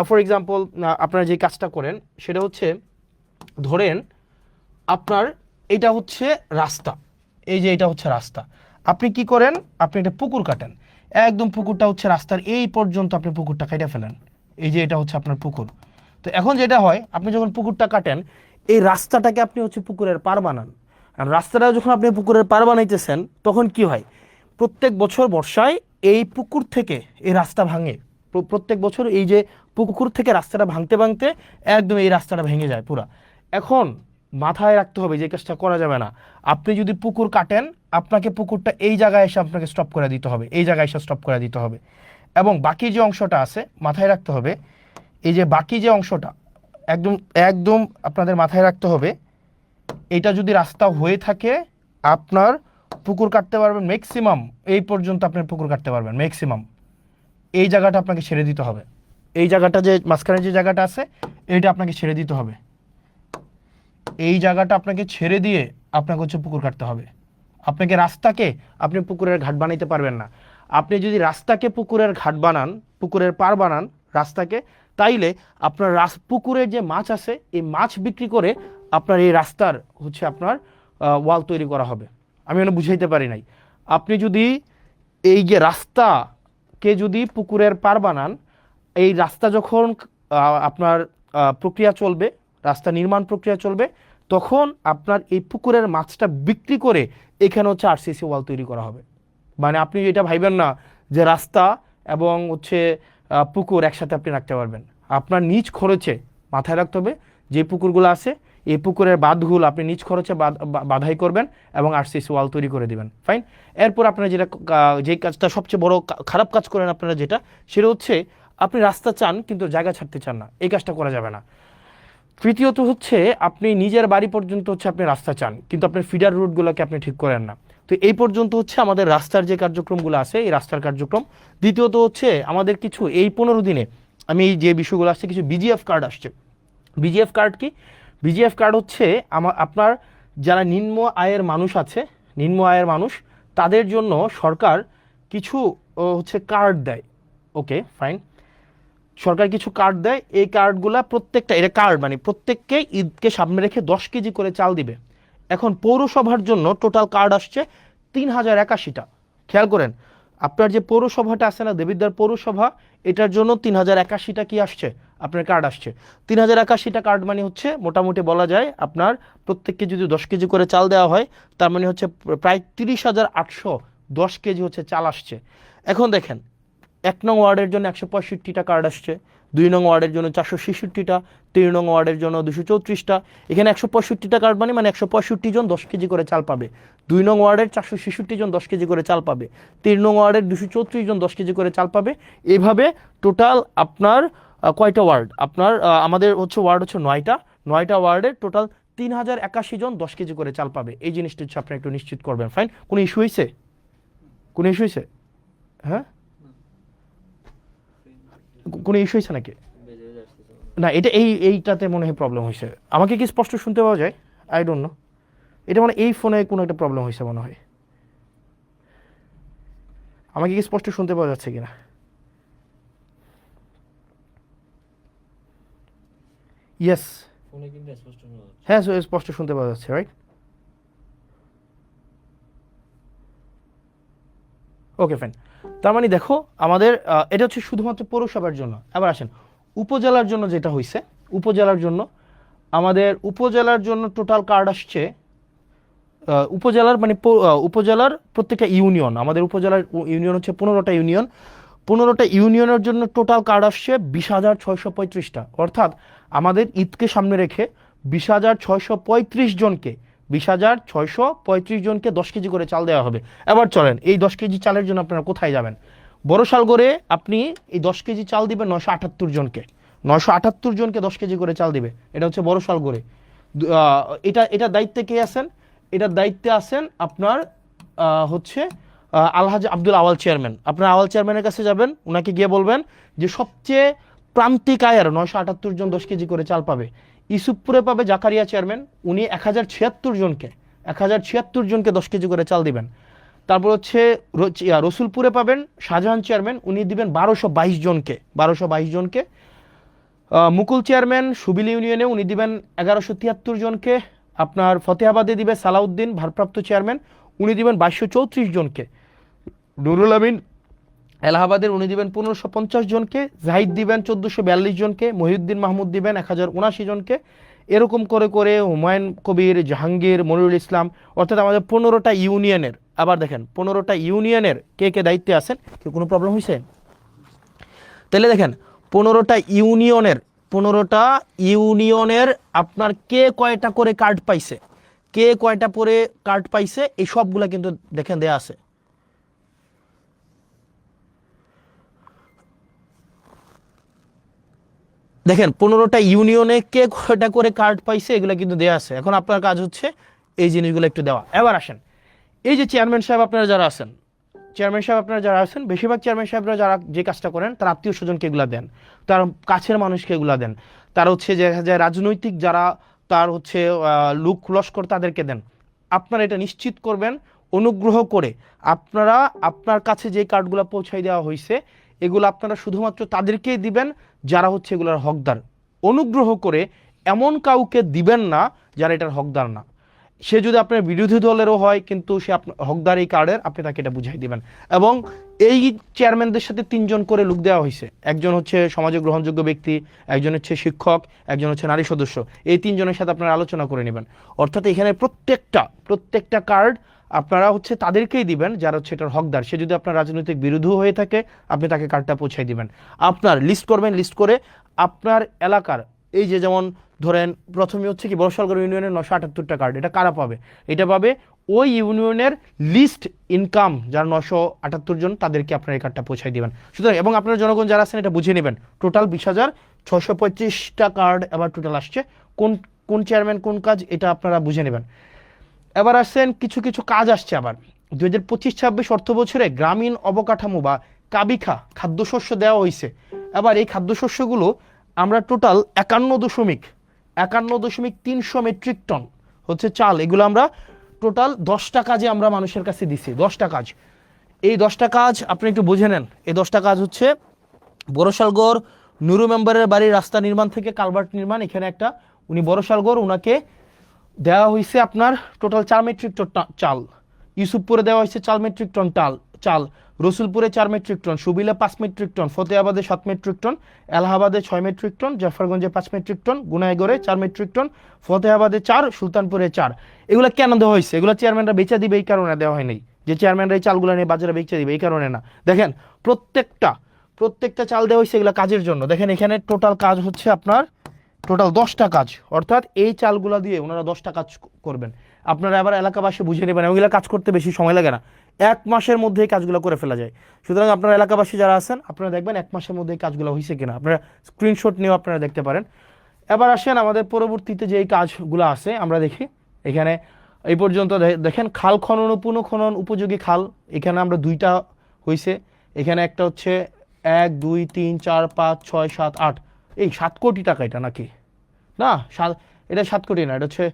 ফর এক্সাম্পল, আপনারা যে কাজটা করেন সেটা হচ্ছে ধরেন আপনার এটা হচ্ছে রাস্তা, এই যে এটা হচ্ছে রাস্তা, আপনি কি করেন, আপনি একটা পুকুর কাটেন, একদম পুকুরটা হচ্ছে রাস্তার এই পর্যন্ত আপনি পুকুরটা কেটে ফেলেন, এই যে এটা হচ্ছে আপনার পুকুর। তো এখন যেটা হয়, আপনি যখন পুকুরটা কাটেন, এই রাস্তাটাকে আপনি হচ্ছে পুকুরের পাড় বানান। আর রাস্তাটা যখন আপনি পুকুরের পাড় বানাইতেছেন তখন কি হয়, প্রত্যেক বছর বর্ষায় এই পুকুর থেকে এই রাস্তা ভাঙে। প্রত্যেক বছর এই যে পুকুর থেকে রাস্তাটা ভাঙতে ভাঙতে একদম এই রাস্তাটা ভেঙে যায় পুরা। এখন মাথায় রাখতে হবে যে কাজটা করা যাবে না। আপনি যদি পুকুর কাটেন, আপনাকে পুকুরটা এই জায়গায় এসে আপনাকে স্টপ করে দিতে হবে, এই জায়গায় এসে স্টপ করে দিতে হবে। এবং বাকি যে অংশটা আছে মাথায় রাখতে হবে, এই যে বাকি যে অংশটা একদম একদম আপনাদের মাথায় রাখতে হবে, এটা যদি রাস্তা হয়ে থাকে আপনার পুকুর কাটতে পারবেন ম্যাক্সিমাম এই পর্যন্ত, আপনার পুকুর কাটতে পারবেন ম্যাক্সিমাম। এই জায়গাটা আপনাকে ছেড়ে দিতে হবে, এই জায়গাটা যে মাঝখানে যে জায়গাটা আছে এইটা আপনাকে ছেড়ে দিতে হবে। এই জায়গাটা আপনাকে ছেড়ে দিয়ে আপনাকে হচ্ছে পুকুর কাটতে হবে। আপনাকে রাস্তাকে আপনি পুকুরের ঘাট বানাইতে পারবেন না। আপনি যদি রাস্তাকে পুকুরের ঘাট বানান, পুকুরের পাড় বানান রাস্তাকে, তাইলে আপনার পুকুরের যে মাছ আছে এই মাছ বিক্রি করে আপনার এই রাস্তার হচ্ছে আপনার ওয়াল তৈরি করা হবে। আমি মনে বুঝাইতে পারি নাই। আপনি যদি এই যে রাস্তাকে যদি পুকুরের পাড় বানান, এই রাস্তা যখন আপনার প্রক্রিয়া চলবে, রাস্তা নির্মাণ প্রক্রিয়া চলবে, তখন আপনার এই পুকুরের মাছটা বিক্রি করে এখানে হচ্ছে আরসিসি ওয়াল তৈরি করা হবে। মানে আপনি এটা ভাইবেন না যে রাস্তা এবং হচ্ছে পুকুর একসাথে আপনি রাখতে পারবেন। আপনার নিজ খরচে মাথায় রাখতে হবে যে পুকুরগুলো আছে এই পুকুরের বাঁধগুলো আপনি নিজ খরচে বাধাই করবেন এবং আরসিসি ওয়াল তৈরি করে দিবেন। ফাইন। এরপর আপনারা যেটা যে কাজটা সবচেয়ে বড় খারাপ কাজ করেন আপনারা, যেটা সেটা হচ্ছে আপনি রাস্তা চান কিন্তু জায়গা ছাড়তে চান না, এই কাজটা করা যাবে না। তৃতীয়ত হচ্ছে আপনি নিজের বাড়ি পর্যন্ত হচ্ছে আপনি রাস্তা চান কিন্তু আপনার ফিডার রুটগুলোকে আপনি ঠিক করেন না। তো এই পর্যন্ত হচ্ছে আমাদের রাস্তার যে কার্যক্রমগুলো আছে এই রাস্তার কার্যক্রম। দ্বিতীয়ত হচ্ছে আমাদের কিছু এই 15 দিনে আমি এই যে বিষয়গুলো আসছে কিছু বিজিএফ কার্ড আসছে। বিজিএফ কার্ড কি? বিজিএফ কার্ড হচ্ছে আপনার যারা নিম্ন আয়ের মানুষ আছে, নিম্ন আয়ের মানুষ, তাদের জন্য সরকার কিছু হচ্ছে কার্ড দেয়। ওকে ফাইন, সরকার কিছু কার্ড দেয়। এই কার্ডগুলা প্রত্যেকটা, এটা কার্ড মানে প্রত্যেককে ঈদকে সামনে রেখে 10 কেজি করে চাল দিবে। এখন পৌরসভার জন্য টোটাল কার্ড আসছে 3081টা। খেয়াল করেন, আপনার যে পৌরসভাটা আছে না, দেবিদ্বার পৌরসভা, এটার জন্য 3081টা কি আসছে আপনার কার্ড আসছে। 3081টা কার্ড মানে হচ্ছে মোটামুটি বলা যায় আপনার প্রত্যেককে যদি 10 কেজি করে চাল দেওয়া হয় তার মানে হচ্ছে প্রায় 30,810 কেজি হচ্ছে চাল আসছে। এখন দেখেন, 1 নং ওয়ার্ডের জন্য 165টা কার্ড আসছে, 2 নং ওয়ার্ডের জন্য 466টা, 3 নং ওয়ার্ডের জন্য 234টা। এখানে 165টা কার্ড মানে 165 জন 10 কেজি করে চাল পাবে। 2 নং ওয়ার্ডের 466 জন 10 কেজি করে চাল পাবে। 3 নং ওয়ার্ডের 234 জন 10 কেজি করে চাল পাবে। এইভাবে টোটাল আপনার কয়টা ওয়ার্ড আপনার আমাদের হচ্ছে ওয়ার্ড হচ্ছে 9টা ওয়ার্ডের টোটাল 3081 জন 10 কেজি করে চাল পাবে। এই জিনিসটা হচ্ছে আপনি একটু নিশ্চিত করবেন। ফাইন। কোনো ইস্যু হয়েছে? কোনো ইস্যু হয়েছে? হ্যাঁ, কোনো ইস্যু হয়েছে নাকি? না, এটা এইটাতে মনে হয় প্রবলেম হয়েছে। আমাকে কি স্পষ্ট শুনতে পাওয়া যায়? আই ডোন্ট নো, এটা মানে এই ফোনে কোনো একটা প্রবলেম হয়েছে মনে হয়। আমাকে কি স্পষ্ট শুনতে পাওয়া যাচ্ছে কিনা? ইয়েস, হ্যাঁ স্পষ্ট শুনতে পাওয়া যাচ্ছে, রাইট? Okay fine. তার মানে দেখো আমাদের এটা হচ্ছে শুধুমাত্র পৌরসভার জন্য। এবার আসেন উপজেলার জন্য যেটা হয়েছে। উপজেলার জন্য আমাদের উপজেলার জন্য টোটাল কার্ড আসছে উপজেলার মানে উপজেলার প্রত্যেকটা ইউনিয়ন, আমাদের উপজেলার ইউনিয়ন হচ্ছে 15টা ইউনিয়ন। 15টা ইউনিয়নের জন্য টোটাল কার্ড আসছে 20,635টা। অর্থাৎ আমাদের ঈদকে সামনে রেখে 20,635 জনকে 20,635 জনকে 10 কেজি করে চাল দেওয়া হবে। এবার চলেন এই 10 কেজি চালের জন্য আপনারা কোথায় যাবেন? বড়শালগড়ে আপনি এই 10 কেজি চাল দিবেন 978 জনকে। 978 জনকে 10 কেজি করে চাল দিবে। এটা হচ্ছে বড়শালগড়ে। এটা দায়িত্বে কে আছেন? এটার দায়িত্বে আছেন আপনার হচ্ছে আলহাজ আব্দুল আওয়াল চেয়ারম্যান। আপনার আওয়াল চেয়ারম্যানের কাছে যাবেন, ওনাকে গিয়ে বলবেন যে সবচেয়ে প্রান্তিক আয়ের 978 জন 10 কেজি করে চাল পাবে। ইসুফপুরে পাবে জাকারিয়া চেয়ারম্যান, উনি 1076 জনকে 10 কেজি করে চাল দিবেন। তারপর হচ্ছে রসুলপুরে পাবেন শাহজাহান চেয়ারম্যান, উনি দিবেন 1222 জনকে। মুকুল চেয়ারম্যান সুবিল ইউনিয়নে উনি দিবেন 1173 জনকে। আপনার ফতেহাবাদে দিবে সালাউদ্দিন ভারপ্রাপ্ত চেয়ারম্যান, উনি দিবেন 2234 জনকে। নুরুল আমিন এলাহাবাদের উনি দিবেন 1550 জনকে। জাহিদ দিবেন 1442 জনকে। মহিউদ্দিন মাহমুদ দিবেন 1079 জনকে। এরকম করে করে হুমায়ুন কবির, জাহাঙ্গীর, মনিরুল ইসলাম, অর্থাৎ আমাদের 15টা ইউনিয়নের, আবার দেখেন 15টা ইউনিয়নের কে কে দায়িত্বে আছেন, কি কোনো প্রবলেম হয়েছে? তাহলে দেখেন 15টা ইউনিয়নের আপনার কে কয়টা করে কার্ড পাইছে, কে কয়টা করে কার্ড পাইছে, এই সবগুলা কিন্তু দেখেন দেয়া আছে। দেখেন 15টা ইউনিয়নে কে কয়টা করে কার্ড পাইছে এগুলো কিন্তু দেয়া আছে। এখন আপনার কাজ হচ্ছে এই জিনিসগুলো একটু দেওয়া। এবার আসেন, এই যে চেয়ারম্যান সাহেব আপনারা যারা আছেন, বেশিরভাগ চেয়ারম্যান সাহেবরা যারা যে কাজটা করেন তার আত্মীয় স্বজনকে এগুলা দেন, তার কাছের মানুষকে এগুলা দেন, তার হচ্ছে যে রাজনৈতিক যারা তার হচ্ছে লোক লস্কর তাদেরকে দেন। আপনারা এটা নিশ্চিত করবেন অনুগ্রহ করে আপনারা আপনার কাছে যে কার্ডগুলো পৌঁছাই দেওয়া হয়েছে এগুলো আপনারা শুধুমাত্র তাদেরকেই দিবেন যারা হচ্ছে এগুলোর হকদার। অনুগ্রহ করে এমন কাউকে দিবেন না যারা এটার হকদার না। সে যদি আপনার বিরোধী দলেরও হয় কিন্তু সে হকদার এই কার্ডের, আপনি তাকে এটা বুঝাই দিবেন। এবং এই চেয়ারম্যানদের সাথে 3জন করে লোক দেওয়া হয়েছে, একজন হচ্ছে সমাজে গ্রহণযোগ্য ব্যক্তি, একজন হচ্ছে শিক্ষক, একজন হচ্ছে নারী সদস্য। এই 3জনের সাথে আপনারা আলোচনা করে নেবেন। অর্থাৎ এখানে প্রত্যেকটা কার্ড আপনারা হচ্ছে তাদেরকেই দিবেন যারা হচ্ছে এটার হকদার। সে যদি আপনার রাজনৈতিক বিরোধী হয়ে থাকে আপনি তাকে কার্ডটা পৌঁছাই দিবেন। আপনার লিস্ট করবেন, লিস্ট করে আপনার এলাকার এই যে যেমন ধরেন প্রথমে হচ্ছে কি বড়শালগড় ইউনিয়নের 978টা কার্ড, এটা কারা পাবে? এটা পাবে ওই ইউনিয়নের লিস্ট ইনকাম যারা 978 জন, তাদেরকে আপনার এই কার্ডটা পৌঁছাই দিবেন। সুতরাং এবং আপনার জনগণ যারা আছেন এটা বুঝে নেবেন, টোটাল 20,625টা কার্ড এবার টোটাল আসছে। কোন চেয়ারম্যান কোন কাজ এটা আপনারা বুঝে নেবেন। এবার আসছেন কিছু কিছু কাজ আসছে আবার 2025-26 অর্থ বছরে গ্রামীণ অবকাঠামো বা কাবিখা খাদ্যশস্য দেওয়া হয়েছে। এবার এই খাদ্যশস্যগুলো আমরা টোটাল 51.300 মেট্রিক টন হচ্ছে চাল, এগুলো আমরা টোটাল 10টা কাজে আমরা মানুষের কাছে দিছি। 10টা কাজ, এই 10টা কাজ আপনি একটু বুঝে নেন। এই 10টা কাজ হচ্ছে বড়শালগড় নুরু মেম্বারের বাড়ির রাস্তা নির্মাণ থেকে কালভার্ট নির্মাণ, এখানে একটা উনি বড়শালগড় ওনাকে দেওয়া হয়েছে আপনার টোটাল 4 মেট্রিক টন চাল। ইউসুফপুরে দেওয়া হয়েছে 4 মেট্রিক টন চাল, রসুলপুরে 4 মেট্রিক টন, সুবিলে 5 মেট্রিক টন, ফতেহাবাদে 7 মেট্রিক টন, এলাহাবাদে 6 মেট্রিক টন, জাফরগঞ্জে 5 মেট্রিক টন, গুনাইগড়ে 4 মেট্রিক টন, ফতেহাবাদে 4, সুলতানপুরে 4। এগুলো কেন দেওয়া হয়েছে? এগুলো চেয়ারম্যানরা বেচা দিবে এই কারণে দেওয়া হয়নি যে চেয়ারম্যানরা এই চালগুলো নিয়ে বাজারে বেচা দিবে, এই কারণে না। দেখেন প্রত্যেকটা চাল দেওয়া হয়েছে এগুলো কাজের জন্য। দেখেন এখানে টোটাল কাজ হচ্ছে আপনার টোটাল 10টা কাজ, অর্থাৎ এই চালগুলো দিয়ে ওনারা 10টা কাজ করবেন। আপনারা আবার এলাকাবাসী বুঝে নেবেন, ওইগুলো কাজ করতে বেশি সময় লাগে না, 1 মাসের মধ্যে এই কাজগুলো করে ফেলা যায়। সুতরাং আপনারা এলাকাবাসী যারা আছেন আপনারা দেখবেন 1 মাসের মধ্যে এই কাজগুলো হয়েছে কিনা, আপনারা স্ক্রিনশট নিয়েও আপনারা দেখতে পারেন। এবার আসেন আমাদের পরবর্তীতে যে এই কাজগুলো আছে আমরা দেখি। এখানে এই পর্যন্ত দেখেন খাল খনন ও পুনঃখনন উপযোগী খাল, এখানে আমরা 2টা হয়েছে। এখানে একটা হচ্ছে 1, 2, 3, 4, 5, 6, 7, 8, এই 7 কোটি টাকা এটা নাকি না, এটা 7 কোটি না, এটা হচ্ছে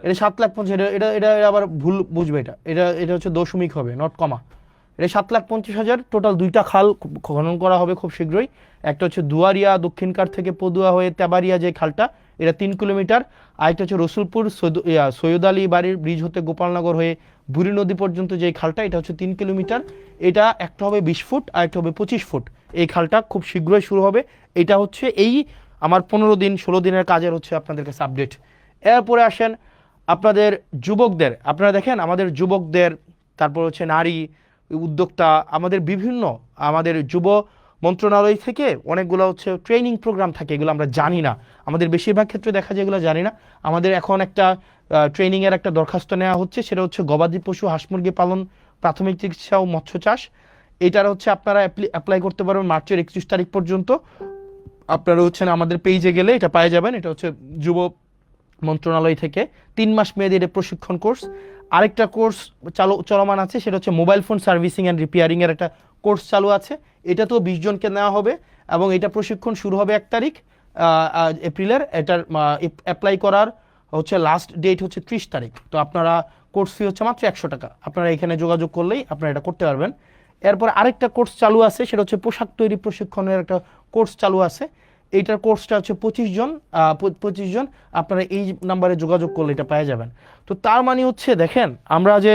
এটা 7,50,000, এটা আবার ভুল বুঝবে, এটা হচ্ছে দশমিক হবে, নট কমা। এটা 7,50,000 টোটাল। 2টা খাল খনন করা হবে খুব শীঘ্রই। একটা হচ্ছে দুয়ারিয়া দক্ষিণকার থেকে পদুয়া হয়ে তেবারিয়া যে খালটা, এটা 3 কিলোমিটার। আরেকটা হচ্ছে রসুলপুর সৈয়দ আলী বাড়ির ব্রিজ হতে গোপালনগর হয়ে বুড়ি নদী পর্যন্ত যে খালটা, এটা হচ্ছে 3 কিলোমিটার। এটা একটা হবে 20 ফুট আর একটা হবে 25 ফুট। এই খালটা খুব শীঘ্রই শুরু হবে। এটা হচ্ছে এই আমার 15 দিনের কাজের হচ্ছে আপনাদের কাছে আপডেট। এরপরে আসেন আপনাদের যুবকদের, আপনারা দেখেন আমাদের যুবকদের, তারপর হচ্ছে নারী উদ্যোক্তা, আমাদের যুব মন্ত্রণালয় থেকে অনেকগুলো হচ্ছে ট্রেনিং প্রোগ্রাম থাকে, এগুলো আমরা জানি না। আমাদের বেশিরভাগ ক্ষেত্রে দেখা যায় এগুলো জানি না। আমাদের এখন একটা ট্রেনিংয়ের একটা দরখাস্ত নেওয়া হচ্ছে, সেটা হচ্ছে গবাদি পশু হাঁস মুরগি পালন, প্রাথমিক চিকিৎসা ও মৎস্য চাষ। এটার হচ্ছে আপনারা অ্যাপ্লাই করতে পারবেন মার্চের 31 তারিখ পর্যন্ত। আপনারা হচ্ছেন আমাদের পেজে গেলে এটা পেয়ে যাবেন। এটা হচ্ছে যুব মন্ত্রণালয় থেকে 3 মাস মেয়াদী এটা প্রশিক্ষণ কোর্স। আরেকটা কোর্স চলমান আছে, সেটা হচ্ছে mobile phone servicing and repairing এর একটা কোর্স চালু আছে। এটা তো 20 জনকে নেওয়া হবে এবং এটা প্রশিক্ষণ শুরু হবে 1 তারিখ এপ্রিলের। এটার অ্যাপ্লাই করার হচ্ছে লাস্ট ডেট হচ্ছে 30 তারিখ। তো আপনারা কোর্স ফি হচ্ছে মাত্র 100 টাকা। আপনারা এখানে যোগাযোগ করলেই আপনারা এটা করতে পারবেন। এরপর আরেকটা কোর্স চালু আছে, সেটা হচ্ছে পোশাক তৈরি প্রশিক্ষণের একটা কোর্স চালু আছে। এইটার কোর্সটা হচ্ছে 25 জন। আপনারা এই নাম্বারে যোগাযোগ করলে এটা পেয়ে যাবেন। তো তার মানে হচ্ছে দেখেন আমরা যে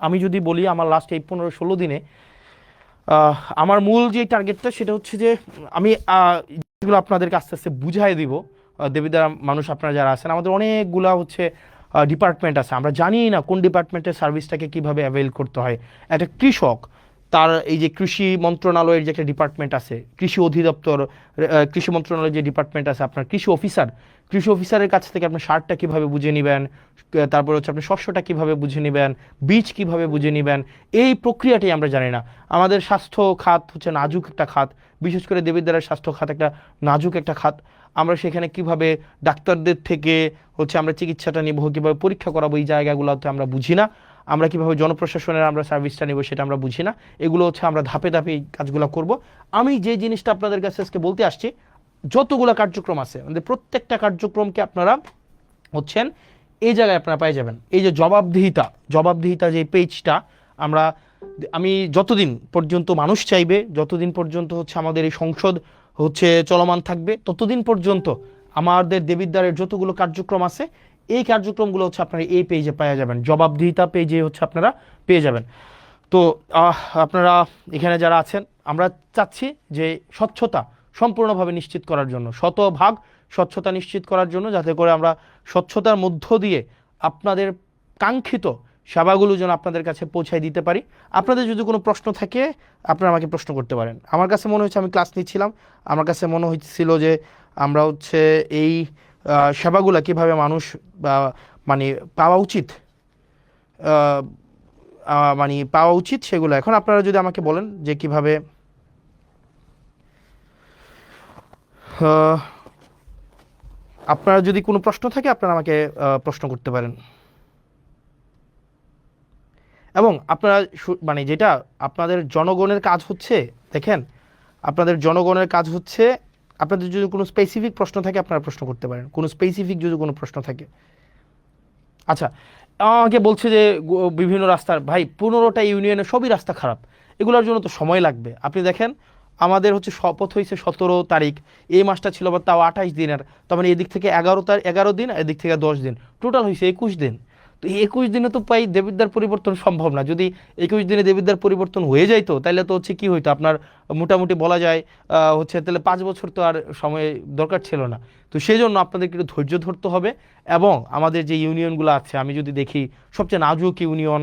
আমি যদি বলি আমার লাস্ট এই 15-16 দিনে আমার মূল যে টার্গেটটা সেটা হচ্ছে যে আমি যেগুলো আপনাদেরকে আস্তে আস্তে বুঝাই দিব, দেবিদ্বার মানুষ আপনারা যারা আছেন, আমাদের অনেকগুলা হচ্ছে ডিপার্টমেন্ট আছে, আমরা জানি না কোন ডিপার্টমেন্টের সার্ভিসটাকে কিভাবে অ্যাভেল করতে হয়। একটা কৃষক তার এই যে কৃষি মন্ত্রণালয়ের যে একটা ডিপার্টমেন্ট আছে, কৃষি অধিদপ্তর, কৃষি মন্ত্রণালয়ের যে ডিপার্টমেন্ট আছে, আপনার কৃষি অফিসারের কাছ থেকে আপনি সারটা কিভাবে বুঝে নেবেন, তারপর হচ্ছে আপনি শস্যটা কিভাবে বুঝে নেবেন, বীজ কিভাবে বুঝে নেবেন, এই প্রক্রিয়াটাই আমরা জানি না। আমাদের স্বাস্থ্য খাত হচ্ছে নাজুক একটা খাত, বিশেষ করে দেবিদ্বারের স্বাস্থ্য খাত একটা নাজুক একটা খাত। আমরা সেখানে কিভাবে ডাক্তারদের থেকে হচ্ছে আমরা চিকিৎসাটা নিব, কীভাবে পরীক্ষা করাবো, এই জায়গাগুলোতে আমরা বুঝি না। আমরা কিভাবে জনপ্রশাসনের আমরা সার্ভিসটা নেব সেটা আমরা বুঝি না। এগুলো হচ্ছে আমরা ধাপে ধাপে এই কাজগুলো করব। আমি যে জিনিসটা আপনাদের কাছে আজকে বলতে আসছি, যতগুলো কার্যক্রম আছে আমাদের প্রত্যেকটা কার্যক্রমকে আপনারা হচ্ছেন এই জায়গায় আপনারা পেয়ে যাবেন। এই যে জবাবদিহিতা যে পেজটা আমি যতদিন পর্যন্ত মানুষ চাইবে, যতদিন পর্যন্ত হচ্ছে আমাদের এই সংসদ হচ্ছে চলমান থাকবে, ততদিন পর্যন্ত আমাদের দেবিদ্বারের যতগুলো কার্যক্রম আছে এই কার্যক্রমগুলো হচ্ছে আপনারা এই পেজে পেয়ে যাবেন, জবাবদিহিতা পেজে হচ্ছে আপনারা পেয়ে যাবেন। তো আপনারা এখানে যারা আছেন, আমরা চাচ্ছি যে স্বচ্ছতা সম্পূর্ণভাবে নিশ্চিত করার জন্য, শতভাগ স্বচ্ছতা নিশ্চিত করার জন্য, যাতে করে আমরা স্বচ্ছতার মধ্য দিয়ে আপনাদের কাঙ্ক্ষিত সেবাগুলো যেন আপনাদের কাছে পৌঁছায় দিতে পারি। আপনাদের যদি কোনো প্রশ্ন থাকে আপনারা আমাকে প্রশ্ন করতে পারেন। আমার কাছে মনে হচ্ছে, আমি ক্লাস নিচ্ছিলাম, আমার কাছে মনে হচ্ছিল যে আমরা হচ্ছে এই সেবাগুলো কীভাবে মানুষ মানে পাওয়া উচিত, সেগুলো এখন আপনারা যদি আমাকে বলেন যে কিভাবে আপনারা যদি কোনো প্রশ্ন থাকে আপনারা আমাকে প্রশ্ন করতে পারেন। এবং আপনারা মানে যেটা আপনাদের জনগণের কাজ হচ্ছে, দেখেন আপনাদের জনগণের কাজ হচ্ছে, আপনাদের যদি কোনো স্পেসিফিক প্রশ্ন থাকে আপনারা প্রশ্ন করতে পারেন, কোনো স্পেসিফিক যদি কোনো প্রশ্ন থাকে। আচ্ছা, আমাকে বলছে যে বিভিন্ন রাস্তার, ভাই 15টা ইউনিয়নে সবই রাস্তা খারাপ, এগুলোর জন্য তো সময় লাগবে। আপনি দেখেন আমাদের হচ্ছে শপথ হয়েছে 17 তারিখ, এই মাসটা ছিল বা তাও 28 দিনের, তার মানে এদিক থেকে 11 দিন, এদিক থেকে 10 দিন, টোটাল হয়েছে 21 দিন। তো 21 দিনে তো প্রায় দেবিদ্বার পরিবর্তন সম্ভব না। যদি 21 দিনে দেবিদ্বার পরিবর্তন হয়ে যাইতো তাহলে তো হচ্ছে কি হইতো, আপনার মোটামুটি বলা যায় হচ্ছে তাহলে 5 বছর তো আর সময় দরকার ছিল না। তো সেই জন্য আপনাদেরকে একটু ধৈর্য ধরতে হবে। এবং আমাদের যে ইউনিয়নগুলো আছে, আমি যদি দেখি সবচেয়ে নাজুক ইউনিয়ন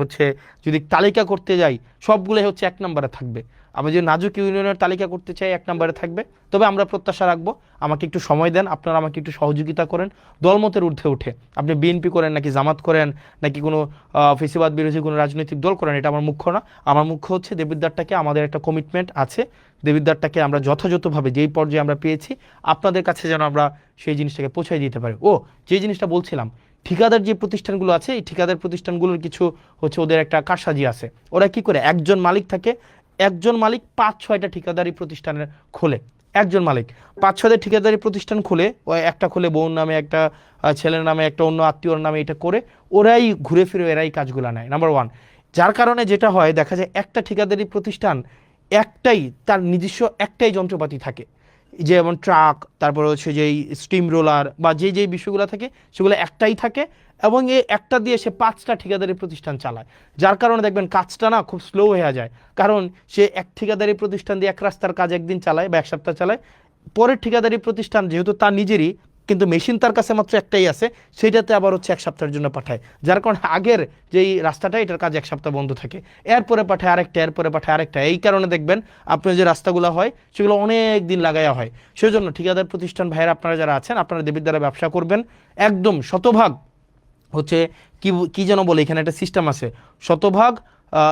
হচ্ছে, যদি তালিকা করতে যাই সবগুলোই হচ্ছে 1 নম্বরে থাকবে। আমি যদি নাজুক ইউনিয়নের তালিকা করতে চাই 1 নম্বরে থাকবে। তবে আমরা প্রত্যাশা রাখবো, আমাকে একটু সময় দেন, আপনারা আমাকে একটু সহযোগিতা করেন। দলমতের ঊর্ধ্বে উঠে আপনি বিএনপি করেন নাকি জামাত করেন নাকি কোনো ফেসিবাদ বিরোধী কোনো রাজনৈতিক দল করেন, এটা আমার মুখ্য না। আমার মুখ্য হচ্ছে দেবিদ্বারটাকে, আমাদের একটা কমিটমেন্ট আছে, দেবিদ্বারটাকে আমরা যথাযথভাবে যেই পর্যায়ে আমরা পেয়েছি আপনাদের কাছে যেন আমরা সেই জিনিসটাকে পৌঁছাই দিতে পারি। যে জিনিসটা বলছিলাম, ঠিকাদার যে প্রতিষ্ঠানগুলো আছে, এই ঠিকাদার প্রতিষ্ঠানগুলোর কিছু হচ্ছে ওদের একটা কারসাজি আছে। ওরা কি করে, একজন মালিক থাকে, একজন মালিক 5-6টা ঠিকাদারি প্রতিষ্ঠানের খোলে, একজন মালিক 5-6টা ঠিকাদারি প্রতিষ্ঠান খুলে, ওই একটা খুলে বোন নামে, একটা ছেলের নামে, একটা অন্য আত্মীয়র নামে, এটা করে ওরাই ঘুরে ফিরে এরাই কাজগুলো নেয়, নাম্বার 1। যার কারণে যেটা হয়, দেখা যায় একটা ঠিকাদারি প্রতিষ্ঠান তার নিজস্ব একটাই যন্ত্রপাতি থাকে, যেমন ট্রাক, তারপর হচ্ছে যেই স্টিম রোলার বা যেই বিষয়গুলো থাকে সেগুলো একটাই থাকে, এবং এই একটা দিয়ে সে 5টা ঠিকাদারি প্রতিষ্ঠান চালায়। যার কারণে দেখবেন কাজটা না খুব স্লো হয়ে যায়, কারণ সে এক ঠিকাদারি প্রতিষ্ঠান দিয়ে এক রাস্তার কাজ একদিন চালায় বা 1 সপ্তাহ চালায়, পরের ঠিকাদারি প্রতিষ্ঠান যেহেতু তার নিজেরই, কিন্তু মেশিন তার কাছে মাত্র একটাই আছে, সেইটাতে আবার হচ্ছে 1 সপ্তাহের জন্য পাঠায়। যার কারণে আগের যেই রাস্তাটা, এটার কাজ 1 সপ্তাহ বন্ধ থাকে, এরপরে পাঠায় আরেকটা, এরপরে পাঠায় আরেকটা। এই কারণে দেখবেন আপনার যে রাস্তাগুলো হয় সেগুলো অনেক দিন লাগাইয়া হয়। সেজন্য ঠিকাদার প্রতিষ্ঠান ভাইয়েরা আপনারা যারা আছেন, আপনারা দেবিদ্বারে ব্যবসা করবেন, একদম শতভাগ হচ্ছে কি যেন বলে, এখানে একটা সিস্টেম আছে, শতভাগ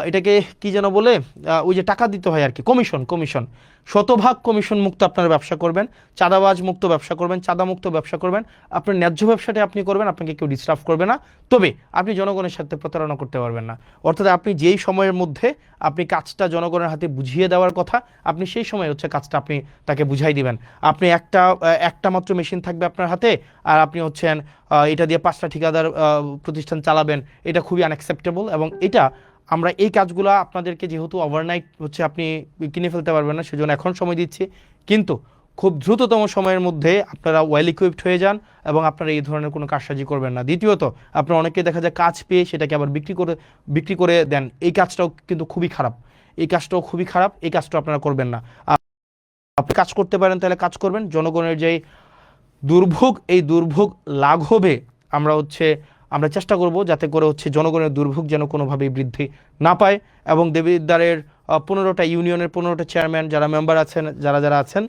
এটাকে কি যেন বলে, ওই যে টাকা দিতে হয় আর কি, কমিশন, শতভাগ কমিশন মুক্ত আপনারা ব্যবসা করবেন, চাঁদাবাজ মুক্ত ব্যবসা করবেন, চাঁদা মুক্ত ব্যবসা করবেন, আপনার ন্যায্য ব্যবসাটা আপনি করবেন, আপনাকে কেউ ডিস্টার্ব করবে না। তবে আপনি জনগণের সাথে প্রতারণা করতে পারবেন না। অর্থাৎ আপনি যেই সময়ের মধ্যে আপনি কাজটা জনগণের হাতে বুঝিয়ে দেওয়ার কথা, আপনি সেই সময় হচ্ছে কাজটা আপনি তাকে বুঝাই দিবেন। আপনি একটা মাত্র মেশিন থাকবে আপনার হাতে, আর আপনি হচ্ছেন এটা দিয়ে 5টা ঠিকাদার প্রতিষ্ঠান চালাবেন, এটা খুবই আনঅ্যাকসেপ্টেবল। এবং এটা আমরা এই কাজগুলো আপনাদেরকে যেহেতু ওভারনাইট হচ্ছে আপনি কিনে ফেলতে পারবেন না, সেজন্য এখন সময় দিচ্ছি, কিন্তু খুব দ্রুততম সময়ের মধ্যে আপনারা ওয়েল ইকুইপড হয়ে যান এবং আপনারা এই ধরনের কোনো কারসাজি করবেন না। দ্বিতীয়ত, আপনারা অনেকে দেখা যায় কাজ পেয়ে সেটাকে আবার বিক্রি করে দেন, এই কাজটাও কিন্তু খুবই খারাপ, এই কাজটাও আপনারা করবেন না। আপনি কাজ করতে পারেন তাহলে কাজ করবেন, জনগণের যেই দুর্ভোগ, এই দুর্ভোগ লাঘবে আমরা চেষ্টা করব যাতে করে জনগণের দুর্ভোগ যেন কোনোভাবেই বৃদ্ধি না পায়, এবং দেবিদ্বারের 15টা ইউনিয়নের 15টা চেয়ারম্যান যারা মেম্বার আছেন, যারা আছেন,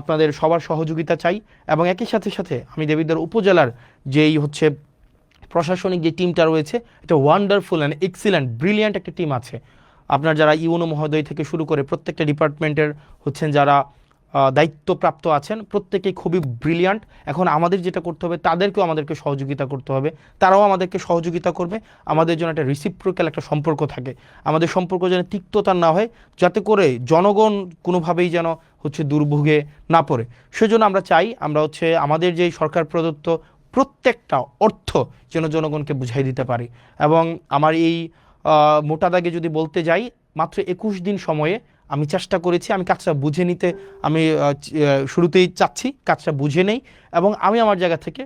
আপনাদের সবার সহযোগিতা চাই। এবং একই সাথে আমি দেবিদ্বার উপজেলার যেই প্রশাসনিক যে টিমটা রয়েছে, এটা ওয়ান্ডারফুল অ্যান্ড এক্সিলেন্ট ব্রিলিয়ান্ট একটা টিম আছে। আপনার যারা ইউনো মহোদয় থেকে শুরু করে প্রত্যেকটা ডিপার্টমেন্টের যারা দায়িত্বপ্রাপ্ত আছেন, প্রত্যেকেই খুবই ব্রিলিয়ান্ট। এখন আমাদের যেটা করতে হবে, তাদেরকেও আমাদেরকে সহযোগিতা করতে হবে, তারাও আমাদেরকে সহযোগিতা করবে। আমাদের জন্য একটা রিসিপ্রোক্যাল একটা সম্পর্ক থাকে, আমাদের সম্পর্ক যেন তিক্ততা না হয়, যাতে করে জনগণ কোনোভাবেই যেন দুর্ভোগে না পড়ে। সেজন্য আমরা চাই আমরা আমাদের যেই সরকার প্রদত্ত প্রত্যেকটা অর্থ যেন জনগণকে বুঝাই দিতে পারি। এবং আমার এই মোটা দাগে যদি বলতে যাই, মাত্র 21 দিন সময়ে আমি চেষ্টা করেছি, আমি কাজটা বুঝে নিতে আমি শুরুতেই চাচ্ছি কাজটা বুঝে নেই, এবং আমি আমার জায়গা থেকে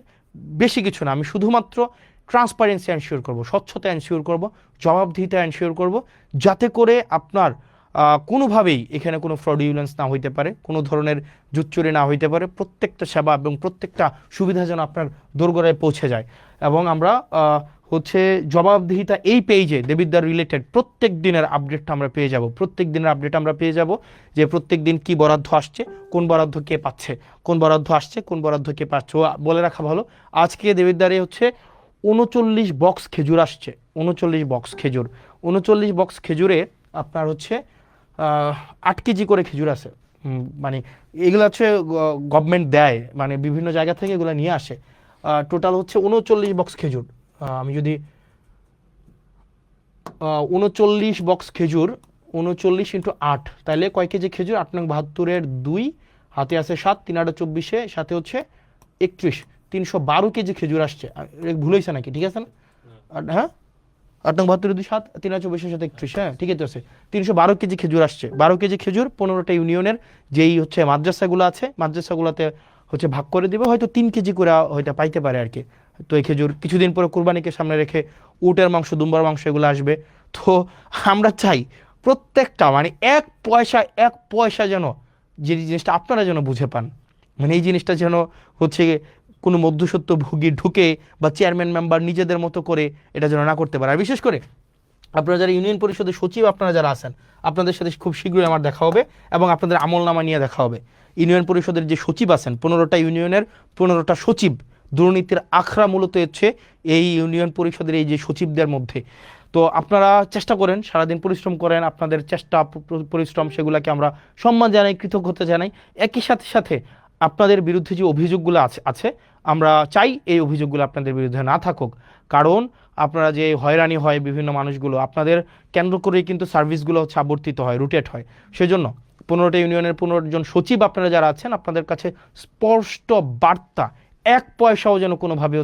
বেশি কিছু না, আমি শুধুমাত্র ট্রান্সপারেন্সি এনশিওর করব, স্বচ্ছতা এনশিওর করব, জবাবদিহিতা এনশিওর করব, যাতে করে আপনার কোনোভাবেই এখানে কোনো ফ্রডুলেন্স না হইতে পারে, কোনো ধরনের জুচ্চুরি না হইতে পারে, প্রত্যেকটা সেবা এবং প্রত্যেকটা সুবিধা যেন আপনার দোরগোড়ায় পৌঁছে যায়। এবং আমরা জবাবদিহিতা এই পেজে দেবিদ্বার রিলেটেড প্রত্যেক দিনের আপডেটটা আমরা পেয়ে যাব, প্রত্যেক দিনের আপডেট আমরা পেয়ে যাব, যে প্রত্যেক দিন কি বরাদ্দ আসছে, কোন বরাদ্দ কে পাচ্ছে, কোন বরাদ্দ আসছে, কোন বরাদ্দ কে পাচ্ছে। বলে রাখা ভালো, আজকে দেবিদ্বারে 39 বক্স খেজুর আসছে, 39 বক্স খেজুর, 39 বক্স খেজুরে আপনার 8 কেজি করে খেজুর আছে। মানে এগুলো গভর্নমেন্ট দেয়, মানে বিভিন্ন জায়গা থেকে এগুলো নিয়ে আসে। টোটাল 39 বক্স খেজুর। আমি যদি 39 বক্স খেজুর 39 × 8, তাহলে কয় কেজি খেজুর? 8 নং 72-এর 2 হাতে আছে 7, 3 8 24, সাথে 31, 312 কেজি খেজুর আসছে। ভুল হয়েছে নাকি? ঠিক আছে না? হ্যাঁ, 8 নং 72-এর 2 7, 3 8 24, সাথে 31, হ্যাঁ ঠিকই তো আছে। 312 কেজি খেজুর আসছে। 12 কেজি খেজুর 15টা ইউনিয়নের যেই মাদ্রাসাগুলো আছে, মাদ্রাসাগুলোতে ভাগ করে দিবে, হয়তো 3 কেজি করে হয়তো পাইতে পারে আর কি। তো এই খেজুর কিছুদিন পরে কুরবানিকে সামনে রেখে উটের মাংস, দুম্বার মাংস এগুলো আসবে। তো আমরা চাই প্রত্যেকটা মানে এক পয়সা যেন, যে জিনিসটা আপনারা যেন বুঝে পান, মানে এই জিনিসটা যেন কোনো মধ্যসত্ত্ব ভোগী ঢুকে বা চেয়ারম্যান মেম্বার নিজেদের মতো করে এটা যেন না করতে পারে। আর বিশেষ করে আপনারা যারা ইউনিয়ন পরিষদের সচিব, আপনারা যারা আছেন, আপনাদের সাথে খুব শীঘ্রই আমার দেখা হবে এবং আপনাদের আমলনামা নিয়ে দেখা হবে। ইউনিয়ন পরিষদের যে সচিব আছেন, 15টা ইউনিয়নের 15টা সচিব, দুর্নীতির আখড়া মূলত এই ইউনিয়ন পরিষদের এই যে সচিবদের মধ্যে। তো আপনারা চেষ্টা করেন, সারাদিন পরিশ্রম করেন, আপনাদের চেষ্টা পরিশ্রম সেগুলোকে আমরা সম্মান জানাই, কৃতজ্ঞতা জানাই। একই সাথে আপনাদের বিরুদ্ধে যে অভিযোগগুলো আছে আমরা চাই এই অভিযোগগুলো আপনাদের বিরুদ্ধে না থাকুক, কারণ আপনারা যে হয়রানি হয় বিভিন্ন মানুষগুলো, আপনাদের কেন্দ্র করেই কিন্তু সার্ভিসগুলো আবর্তিত হয়, রুটেট হয়। সেজন্য 15টা ইউনিয়নের 15 জন সচিব আপনারা যারা আছেন, আপনাদের কাছে স্পষ্ট বার্তা, এক পয়সাও যেন কোনোভাবে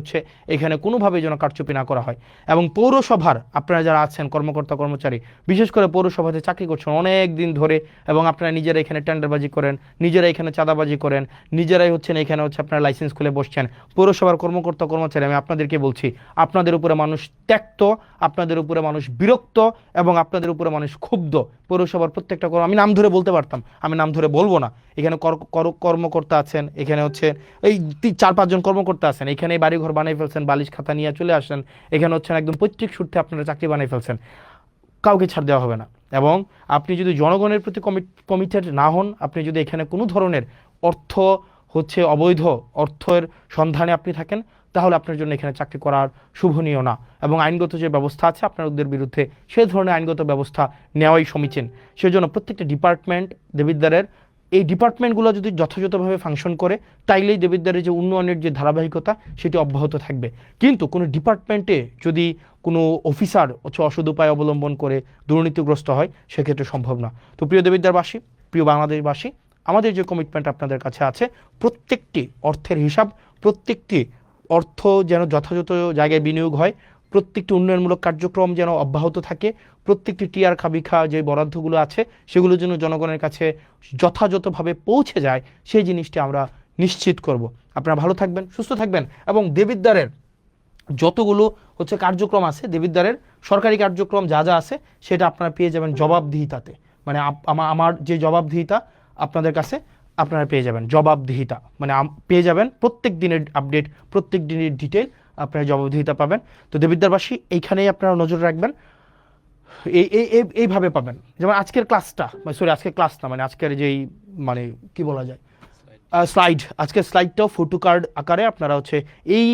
এখানে কোনোভাবে যেন কারচুপি না করা হয়। এবং পৌরসভার আপনারা যারা আছেন কর্মকর্তা কর্মচারী, বিশেষ করে পৌরসভাতে চাকরি করছেন অনেক দিন ধরে, এবং আপনারা নিজেরা এখানে টেন্ডারবাজি করেন, নিজেরা এখানে চাঁদাবাজি করেন, নিজেরাই এখানে আপনারা লাইসেন্স খুলে বসছেন। পৌরসভার কর্মকর্তা কর্মচারী, আমি আপনাদেরকে বলছি, আপনাদের উপরে মানুষ ত্যক্ত, আপনাদের উপরে মানুষ বিরক্ত, এবং আপনাদের উপরে মানুষ ক্ষুব্ধ। পৌরসভার প্রত্যেকটা আমি নাম ধরে বলতে পারতাম, আমি নাম ধরে বলবো না। এখানে কর্মকর্তা আছেন, এখানে এই 4-5 জন কর্মকর্তা আছেন, এখানে বাড়িঘর বানিয়ে ফেলছেন, বালিশ খাতা নিয়ে চলে আসেন, এখানে একদম পৈতৃক সূত্রে আপনারা চাকরি বানিয়ে ফেলছেন, কাউকে ছাড় দেওয়া হবে না। এবং আপনি যদি জনগণের প্রতি কমিটেড না হন, আপনি যদি এখানে কোনো ধরনের অর্থ অবৈধ অর্থের সন্ধানে আপনি থাকেন, তাহলে আপনার জন্য এখানে চাকরি করার শুভনীয় না। এবং আইনগত যে ব্যবস্থা আছে আপনাদের বিরুদ্ধে, সেই ধরনের আইনগত ব্যবস্থা নেওয়াই সমীচীন। সেজন্য প্রত্যেকটা ডিপার্টমেন্ট দেবিদ্বারের, এই ডিপার্টমেন্টগুলো যদি যথাযথভাবে ফাংশন করে, তাইলেই দেবিদ্বারের যে উন্নয়নের যে ধারাবাহিকতা সেটি অব্যাহত থাকবে। কিন্তু কোনো ডিপার্টমেন্টে যদি কোনো অফিসার অসৎ উপায় অবলম্বন করে দুর্নীতিগ্রস্ত হয়, সেক্ষেত্রে সম্ভব না। তো প্রিয় দেবিদ্বারবাসী, প্রিয় বাংলাদেশবাসী, আমাদের যে কমিটমেন্ট আপনাদের কাছে আছে, প্রত্যেকটি অর্থের হিসাব, প্রত্যেকটি অর্থ যেন যথাযথ জায়গায় বিনিয়োগ হয়, প্রত্যেকটি উন্নয়নমূলক কার্যক্রম যেন অব্যাহত থাকে, প্রত্যেকটি টিআর খাবিখা যে বরাদ্দগুলো আছে সেগুলো যেন জনগণের কাছে যথাযথভাবে পৌঁছে যায়, সেই জিনিসটি আমরা নিশ্চিত করব। আপনারা ভালো থাকবেন, সুস্থ থাকবেন, এবং দেবিদ্বারের যতগুলো কার্যক্রম আছে, দেবিদ্বারের সরকারি কার্যক্রম যা আছে সেটা আপনারা পেয়ে যাবেন জবাবদিহিতাতে। মানে আমার যে জবাবদিহিতা আপনাদের কাছে আপনারা পেয়ে যাবেন, জবাবদিহিতা মানে পেয়ে যাবেন প্রত্যেক দিনের আপডেট, প্রত্যেক দিনের ডিটেল আপনারা জবাবদিহিতা পাবেন। তো দেবিদ্বারবাসী এইখানেই আপনারা নজর রাখবেন, এইভাবে পাবেন। যেমন আজকের ক্লাসটা, সরি আজকের ক্লাস না, মানে আজকের যেই মানে কি বলা যায় স্লাইড, আজকের স্লাইডটাও ফটো কার্ড আকারে আপনারা হচ্ছে এই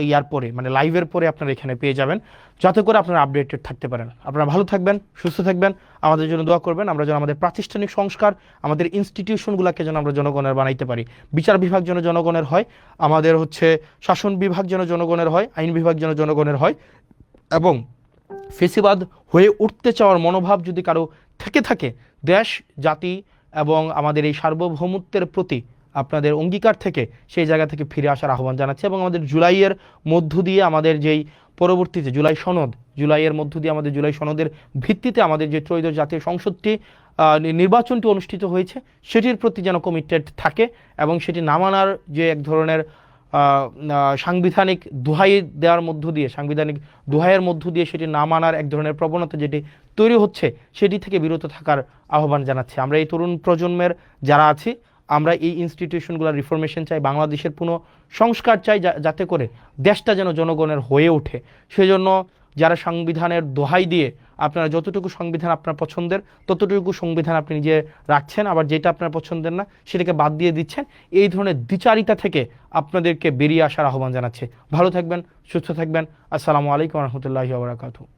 ইয়ার পরে মানে লাইভের পরে আপনারা এখানে পেয়ে যাবেন, যাতে করে আপনারা আপডেটেড থাকতে পারেন। আপনারা ভালো থাকবেন, সুস্থ থাকবেন, আমাদের জন্য দোয়া করবেন। আমরা যেন আমাদের প্রাতিষ্ঠানিক সংস্কার, আমাদের ইনস্টিটিউশনগুলোকে যেন আমরা জনগণের বানাইতে পারি। বিচার বিভাগ যেন জনগণের হয়, আমাদের হচ্ছে শাসন বিভাগ যেন জনগণের হয়, আইন বিভাগ যেন জনগণের হয়, এবং ফেসিবাদ হয়ে উঠতে চাওয়ার মনোভাব যদি কারো থেকে থাকে, দেশ জাতি এবং আমাদের এই সার্বভৌমত্বের প্রতি আপনাদের অঙ্গীকার থেকে সেই জায়গা থেকে ফিরে আসার আহ্বান জানাচ্ছে। এবং আমাদের জুলাইয়ের মধ্য দিয়ে আমাদের যেই পরবর্তীতে জুলাইয়ের মধ্য দিয়ে আমাদের জুলাই সনদের ভিত্তিতে আমাদের যে ত্রয়োদশ জাতীয় সংসদটি নির্বাচনটি অনুষ্ঠিত হয়েছে, সেটির প্রতি যেন কমিটেড থাকে এবং সেটি না মানার যে এক ধরনের সাংবিধানিক দোহাই দেওয়ার মধ্য দিয়ে, সাংবিধানিক দোহাইয়ের মধ্য দিয়ে সেটি না মানার এক ধরনের প্রবণতা যেটি তৈরি হচ্ছে, সেটি থেকে বিরত থাকার আহ্বান জানাচ্ছি। আমরা এই তরুণ প্রজন্মের যারা আছি, আমরা এই ইনস্টিটিউশনগুলোর রিফরমেশন চাই, বাংলাদেশের পুনঃ সংস্কার চাই, যাতে করে দেশটা যেন জনগণের হয়ে ওঠে। সেজন্য যারা সংবিধানের দোহাই দিয়ে আপনারা যতটুকু সংবিধান আপনার পছন্দের ততটুকু সংবিধান আপনি নিজে রাখছেন, আবার যেটা আপনার পছন্দের না সেটাকে বাদ দিয়ে দিচ্ছেন, এই ধরনের দ্বিচারিতা থেকে আপনাদেরকে বেরিয়ে আসার আহ্বান জানাচ্ছে। ভালো থাকবেন, সুস্থ থাকবেন। আসসালামু আলাইকুম রহমতুল্লাহি ওয়া বারাকাতুহু।